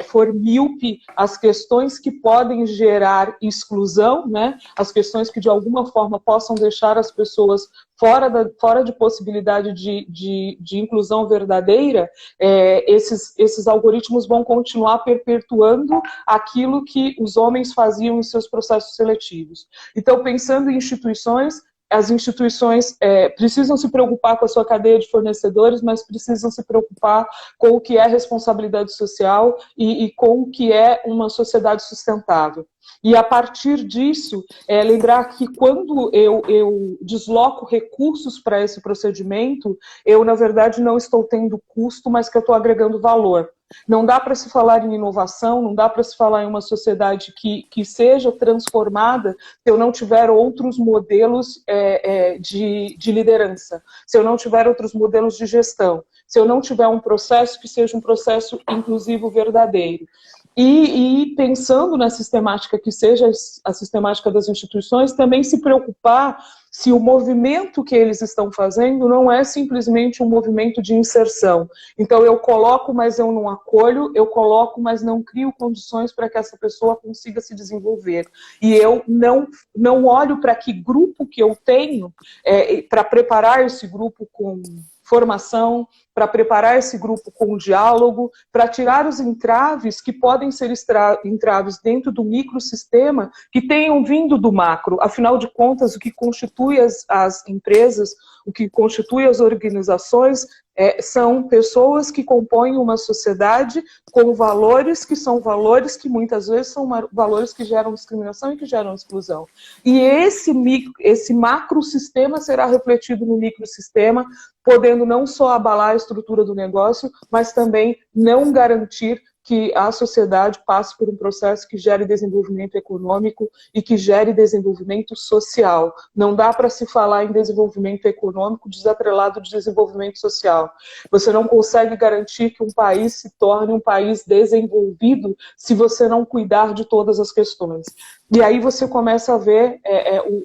Speaker 2: for míope as questões que podem gerar exclusão, né? As questões que de alguma forma possam deixar as pessoas fora de possibilidade de inclusão verdadeira, esses algoritmos vão continuar perpetuando aquilo que os homens faziam em seus processos seletivos. Então, pensando em instituições, as instituições precisam se preocupar com a sua cadeia de fornecedores, mas precisam se preocupar com o que é responsabilidade social e com o que é uma sociedade sustentável. E a partir disso, lembrar que quando eu desloco recursos para esse procedimento, eu, na verdade, não estou tendo custo, mas que eu estou agregando valor. Não dá para se falar em inovação, não dá para se falar em uma sociedade que seja transformada se eu não tiver outros modelos de liderança, se eu não tiver outros modelos de gestão, se eu não tiver um processo que seja um processo inclusivo verdadeiro. E pensando na sistemática que seja a sistemática das instituições, também se preocupar se o movimento que eles estão fazendo não é simplesmente um movimento de inserção. Então, eu coloco, mas eu não acolho, eu coloco, mas não crio condições para que essa pessoa consiga se desenvolver. E eu não olho para que grupo que eu tenho, para preparar esse grupo com formação, para preparar esse grupo com o diálogo, para tirar os entraves que podem ser entraves dentro do microsistema que tenham vindo do macro. Afinal de contas, o que constitui as empresas, o que constitui as organizações, são pessoas que compõem uma sociedade com valores que são valores que muitas vezes são valores que geram discriminação e que geram exclusão. E esse macrosistema será refletido no microsistema, podendo não só abalar a estrutura do negócio, mas também não garantir que a sociedade passe por um processo que gere desenvolvimento econômico e que gere desenvolvimento social. Não dá para se falar em desenvolvimento econômico desatrelado de desenvolvimento social. Você não consegue garantir que um país se torne um país desenvolvido se você não cuidar de todas as questões. E aí você começa a ver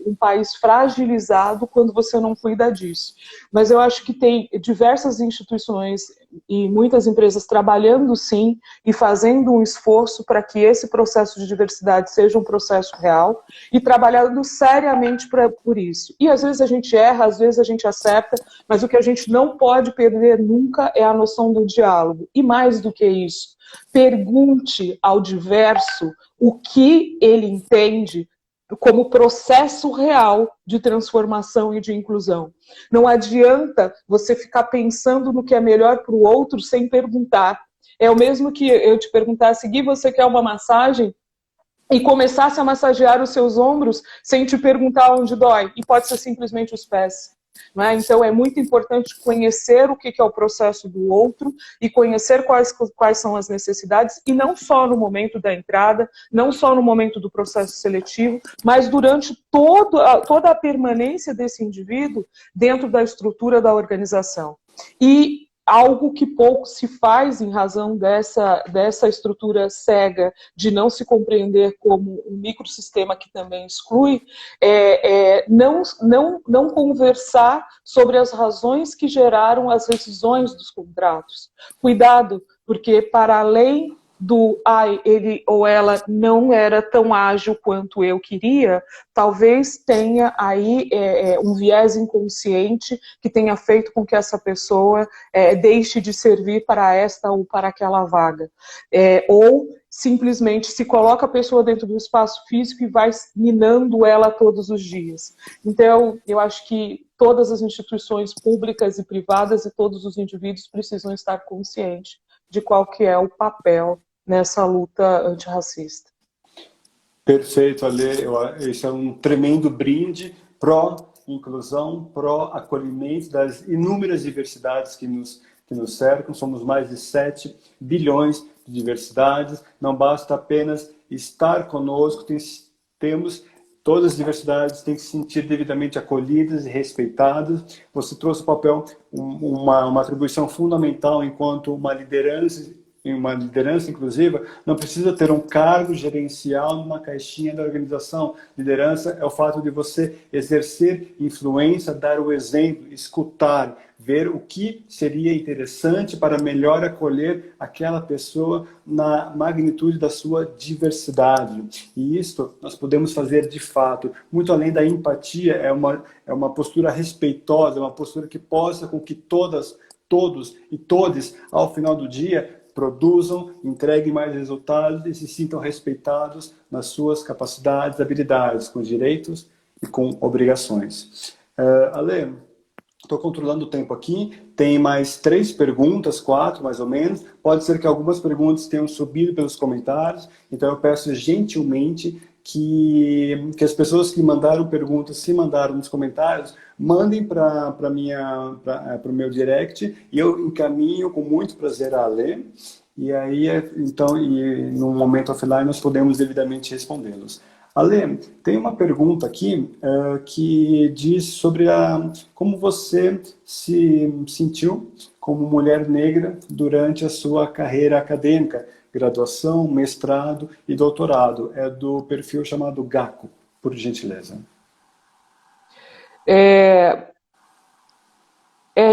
Speaker 2: um país fragilizado quando você não cuida disso. Mas eu acho que tem diversas instituições e muitas empresas trabalhando sim e fazendo um esforço para que esse processo de diversidade seja um processo real e trabalhando seriamente por isso. E às vezes a gente erra, às vezes a gente acerta, mas o que a gente não pode perder nunca é a noção do diálogo. E mais do que isso, pergunte ao diverso o que ele entende como processo real de transformação e de inclusão. Não adianta você ficar pensando no que é melhor para o outro sem perguntar. É o mesmo que eu te perguntasse, Gui, você quer uma massagem? E começasse a massagear os seus ombros sem te perguntar onde dói. E pode ser simplesmente os pés. Não é? Então é muito importante conhecer o que é o processo do outro e conhecer quais são as necessidades, e não só no momento da entrada, não só no momento do processo seletivo, mas durante toda a permanência desse indivíduo dentro da estrutura da organização. E algo que pouco se faz em razão dessa estrutura cega de não se compreender como um microsistema que também exclui, não conversar sobre as razões que geraram as rescisões dos contratos. Cuidado, porque para além do ele ou ela não era tão ágil quanto eu queria, talvez tenha aí um viés inconsciente que tenha feito com que essa pessoa deixe de servir para esta ou para aquela vaga. Ou simplesmente se coloca a pessoa dentro do espaço físico e vai minando ela todos os dias. Então, eu acho que todas as instituições públicas e privadas e todos os indivíduos precisam estar conscientes de qual que é o papel nessa luta antirracista.
Speaker 1: Perfeito, Ale. Esse é um tremendo brinde pró-inclusão, pró-acolhimento das inúmeras diversidades que nos cercam. Somos mais de 7 bilhões de diversidades. Não basta apenas estar conosco, temos todas as diversidades têm que se sentir devidamente acolhidas e respeitadas. Você trouxe o papel, uma atribuição fundamental enquanto uma liderança em uma liderança inclusiva, não precisa ter um cargo gerencial numa caixinha da organização. Liderança é o fato de você exercer influência, dar o exemplo, escutar, ver o que seria interessante para melhor acolher aquela pessoa na magnitude da sua diversidade. E isto nós podemos fazer de fato. Muito além da empatia, é uma postura respeitosa, é uma postura que possa com que todos e todes, ao final do dia, produzam, entreguem mais resultados e se sintam respeitados nas suas capacidades, habilidades, com direitos e com obrigações. Ale, estou controlando o tempo aqui, tem mais 3 perguntas, 4 mais ou menos. Pode ser que algumas perguntas tenham subido pelos comentários, então eu peço gentilmente que as pessoas que mandaram perguntas, se mandaram nos comentários, mandem para o meu direct e eu encaminho com muito prazer a Ale. E aí, então, no momento offline, nós podemos devidamente respondê-los. Ale, tem uma pergunta aqui que diz sobre como você se sentiu como mulher negra durante a sua carreira acadêmica, graduação, mestrado e doutorado. É do perfil chamado Gaco, por gentileza.
Speaker 2: É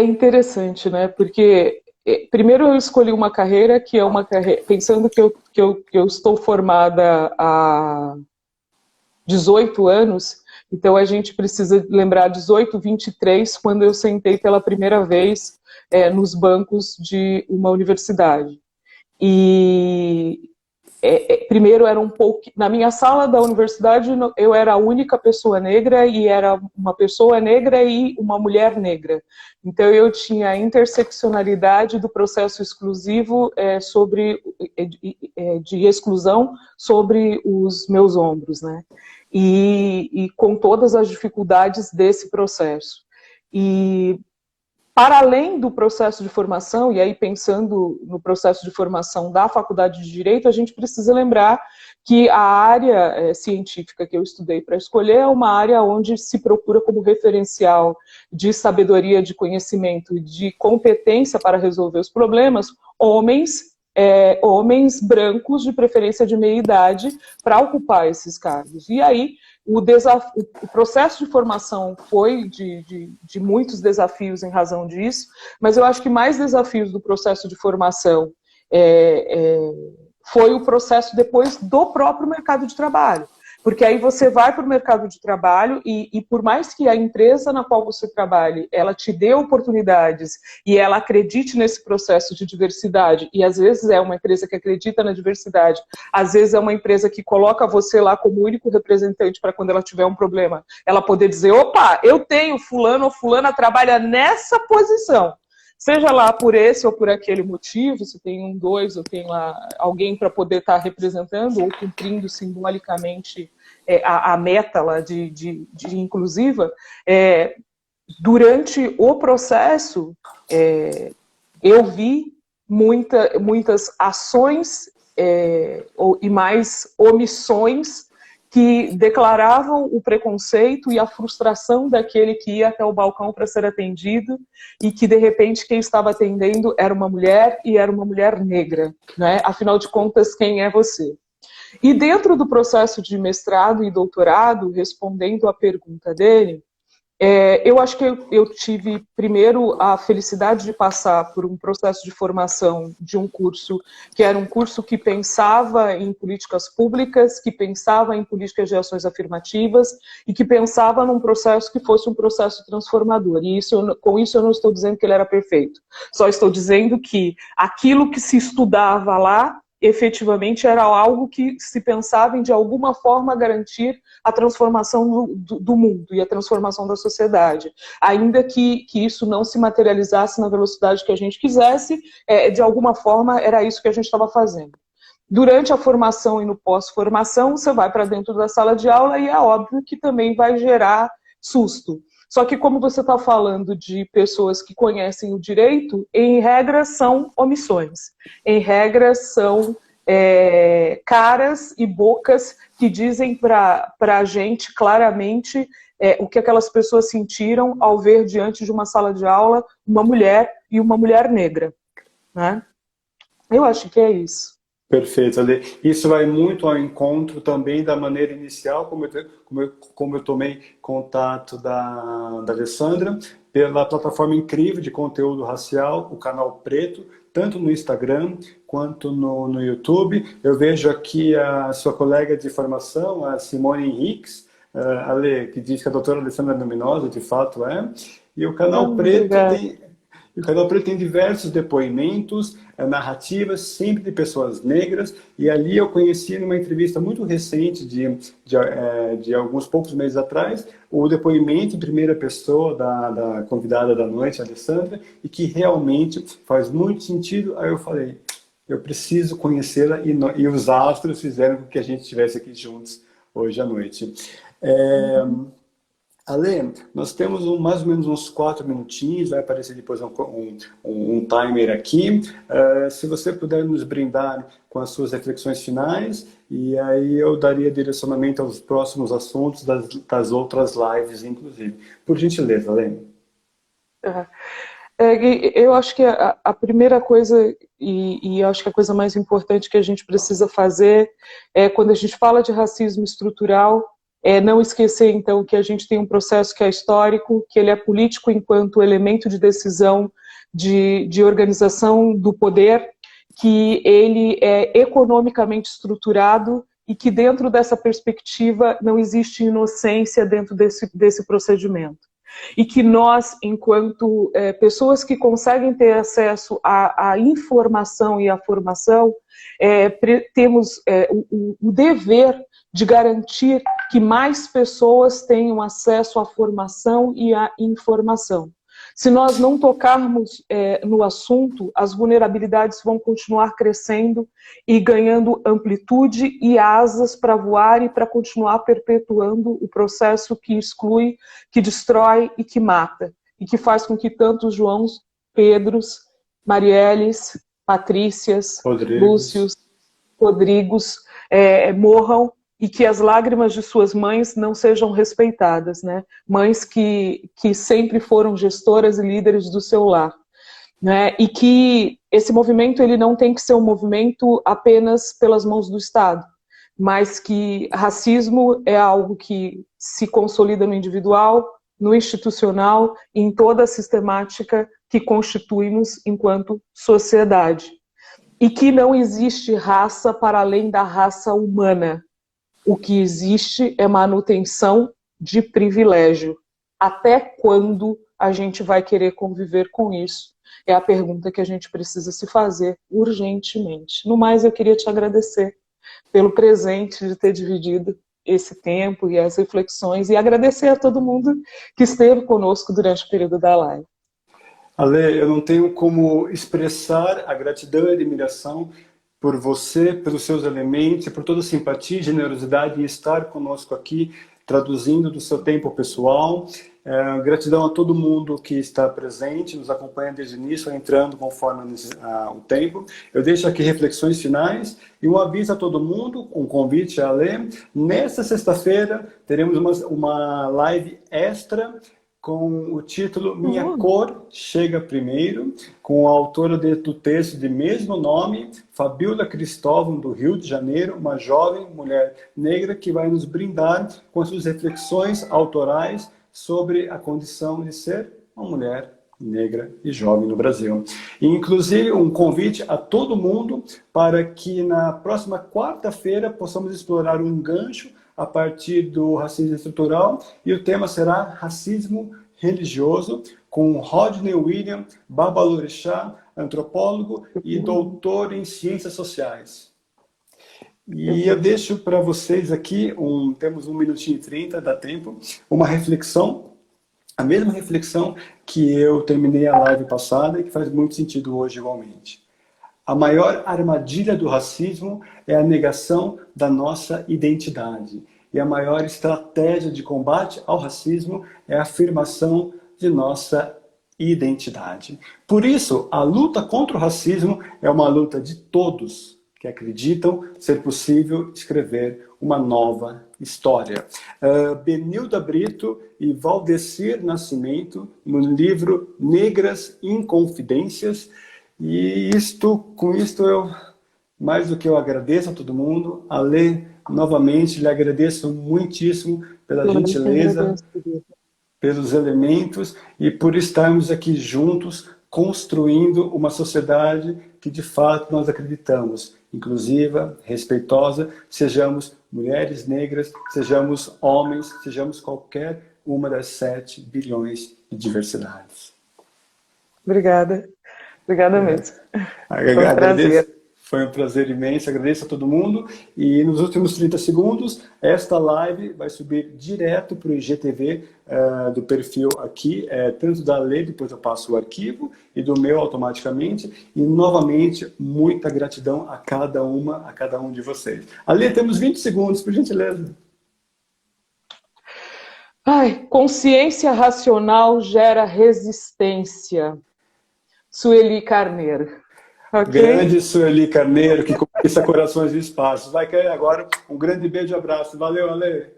Speaker 2: interessante, né? Porque primeiro eu escolhi uma carreira que é uma carreira, pensando que eu estou formada há 18 anos, então a gente precisa lembrar 18, 23, quando eu sentei pela primeira vez nos bancos de uma universidade. E primeiro era um pouco... Na minha sala da universidade eu era a única pessoa negra e era uma pessoa negra e uma mulher negra. Então eu tinha a interseccionalidade do processo exclusivo de exclusão sobre os meus ombros, né? E com todas as dificuldades desse processo. E para além do processo de formação, e aí pensando no processo de formação da Faculdade de Direito, a gente precisa lembrar que a área científica que eu estudei para escolher é uma área onde se procura como referencial de sabedoria, de conhecimento, de competência para resolver os problemas, homens brancos, de preferência de meia idade, para ocupar esses cargos. E aí, o processo de formação foi de muitos desafios em razão disso, mas eu acho que mais desafios do processo de formação foi o processo depois do próprio mercado de trabalho. Porque aí você vai para o mercado de trabalho e por mais que a empresa na qual você trabalhe, ela te dê oportunidades e ela acredite nesse processo de diversidade, e às vezes é uma empresa que acredita na diversidade, às vezes é uma empresa que coloca você lá como único representante para quando ela tiver um problema, ela poder dizer, opa, eu tenho fulano ou fulana trabalha nessa posição. Seja lá por esse ou por aquele motivo, se tem 2 ou tem lá alguém para poder estar representando ou cumprindo simbolicamente a meta lá de inclusiva, durante o processo eu vi muitas ações e mais omissões que declaravam o preconceito e a frustração daquele que ia até o balcão para ser atendido e que, de repente, quem estava atendendo era uma mulher e era uma mulher negra, né? Afinal de contas, quem é você? E dentro do processo de mestrado e doutorado, respondendo à pergunta dele, eu acho que eu tive, primeiro, a felicidade de passar por um processo de formação de um curso que era um curso que pensava em políticas públicas, que pensava em políticas de ações afirmativas e que pensava num processo que fosse um processo transformador. E com isso eu não estou dizendo que ele era perfeito. Só estou dizendo que aquilo que se estudava lá efetivamente era algo que se pensava em, de alguma forma, garantir a transformação do mundo e a transformação da sociedade. Ainda que isso não se materializasse na velocidade que a gente quisesse, de alguma forma era isso que a gente estava fazendo. Durante a formação e no pós-formação, você vai para dentro da sala de aula e é óbvio que também vai gerar susto. Só que como você está falando de pessoas que conhecem o direito, em regra são omissões. Em regra são caras e bocas que dizem para a gente claramente o que aquelas pessoas sentiram ao ver diante de uma sala de aula uma mulher e uma mulher negra, né? Eu acho que é isso.
Speaker 1: Perfeito, Ale. Isso vai muito ao encontro também da maneira inicial, como eu tomei contato da Alessandra, pela plataforma incrível de conteúdo racial, o Canal Preto, tanto no Instagram quanto no YouTube. Eu vejo aqui a sua colega de formação, a Simone Henriques, Ale, que diz que a doutora Alessandra Luminosa, de fato é. E o Canal Preto
Speaker 2: Obrigada.
Speaker 1: tem E o Canal Preto tem diversos depoimentos, narrativas, sempre de pessoas negras, e ali eu conheci numa entrevista muito recente, de alguns poucos meses atrás, o depoimento em primeira pessoa da convidada da noite, a Alessandra, e que realmente faz muito sentido. Aí eu falei, eu preciso conhecê-la, e os astros fizeram com que a gente estivesse aqui juntos hoje à noite. É, Ale, nós temos mais ou menos uns 4 minutinhos, vai aparecer depois um timer aqui. Se você puder nos brindar com as suas reflexões finais, e aí eu daria direcionamento aos próximos assuntos das outras lives, inclusive. Por gentileza, Ale.
Speaker 2: Eu acho que a primeira coisa, e eu acho que a coisa mais importante que a gente precisa fazer é, quando a gente fala de racismo estrutural, é não esquecer, então, que a gente tem um processo que é histórico, que ele é político enquanto elemento de decisão de organização do poder, que ele é economicamente estruturado e que dentro dessa perspectiva não existe inocência dentro desse procedimento. E que nós, enquanto pessoas que conseguem ter acesso à informação e à formação, temos o dever de garantir que mais pessoas tenham acesso à formação e à informação. Se nós não tocarmos no assunto, as vulnerabilidades vão continuar crescendo e ganhando amplitude e asas para voar e para continuar perpetuando o processo que exclui, que destrói e que mata. E que faz com que tantos Joãos, Pedros, Marielles, Patrícias, Lúcios, Rodrigos morram e que as lágrimas de suas mães não sejam respeitadas, né? Mães que sempre foram gestoras e líderes do seu lar, né? E que esse movimento ele não tem que ser um movimento apenas pelas mãos do Estado, mas que racismo é algo que se consolida no individual, no institucional e em toda a sistemática que constituímos enquanto sociedade. E que não existe raça para além da raça humana. O que existe é manutenção de privilégio. Até quando a gente vai querer conviver com isso? É a pergunta que a gente precisa se fazer urgentemente. No mais, eu queria te agradecer pelo presente de ter dividido esse tempo e as reflexões e agradecer a todo mundo que esteve conosco durante o período da live.
Speaker 1: Ale, eu não tenho como expressar a gratidão e admiração por você, pelos seus elementos, por toda a simpatia e generosidade em estar conosco aqui, traduzindo do seu tempo pessoal. Gratidão a todo mundo que está presente, nos acompanha desde o início, entrando conforme o tempo. Eu deixo aqui reflexões finais e um aviso a todo mundo, um convite a ler. Nesta sexta-feira teremos uma live extra com o título Minha Cor Chega Primeiro, com a autora do texto de mesmo nome, Fabiola Cristóvão, do Rio de Janeiro, uma jovem mulher negra que vai nos brindar com as suas reflexões autorais sobre a condição de ser uma mulher negra e jovem no Brasil. E, inclusive, um convite a todo mundo para que na próxima quarta-feira possamos explorar um gancho a partir do racismo estrutural, e o tema será racismo religioso, com Rodney William Babalorixá, antropólogo e doutor em ciências sociais. E eu deixo para vocês aqui, temos 1 minutinho e 30, dá tempo, uma reflexão, a mesma reflexão que eu terminei a live passada e que faz muito sentido hoje igualmente. A maior armadilha do racismo é a negação da nossa identidade. E a maior estratégia de combate ao racismo é a afirmação de nossa identidade. Por isso, a luta contra o racismo é uma luta de todos que acreditam ser possível escrever uma nova história. Benilda Brito e Valdecir Nascimento, no livro Negras Inconfidências, E com isto eu, mais do que eu agradeço a todo mundo. Ale, novamente, lhe agradeço muitíssimo pela
Speaker 2: Eu que
Speaker 1: gentileza,
Speaker 2: agradeço, querido.
Speaker 1: pelos elementos e por estarmos aqui juntos construindo uma sociedade que de fato nós acreditamos, inclusiva, respeitosa, sejamos mulheres negras, sejamos homens, sejamos qualquer uma das 7 bilhões de diversidades.
Speaker 2: Obrigada. Obrigada mesmo. Foi um
Speaker 1: Agradeço.
Speaker 2: prazer.
Speaker 1: Foi um prazer imenso, agradeço a todo mundo. E nos últimos 30 segundos, esta live vai subir direto para o IGTV do perfil aqui, tanto da Lei, depois eu passo o arquivo, e do meu automaticamente. E, novamente, muita gratidão a cada um de vocês. Ali temos 20 segundos, por gentileza.
Speaker 2: Ai, consciência racional gera resistência. Sueli Carneiro. Okay?
Speaker 1: Grande Sueli Carneiro, que conquista corações e espaços. Vai cair agora. Um grande beijo e abraço. Valeu, Ale.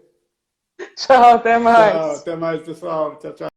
Speaker 2: Tchau, até mais.
Speaker 1: Tchau, até mais, pessoal. Tchau, tchau.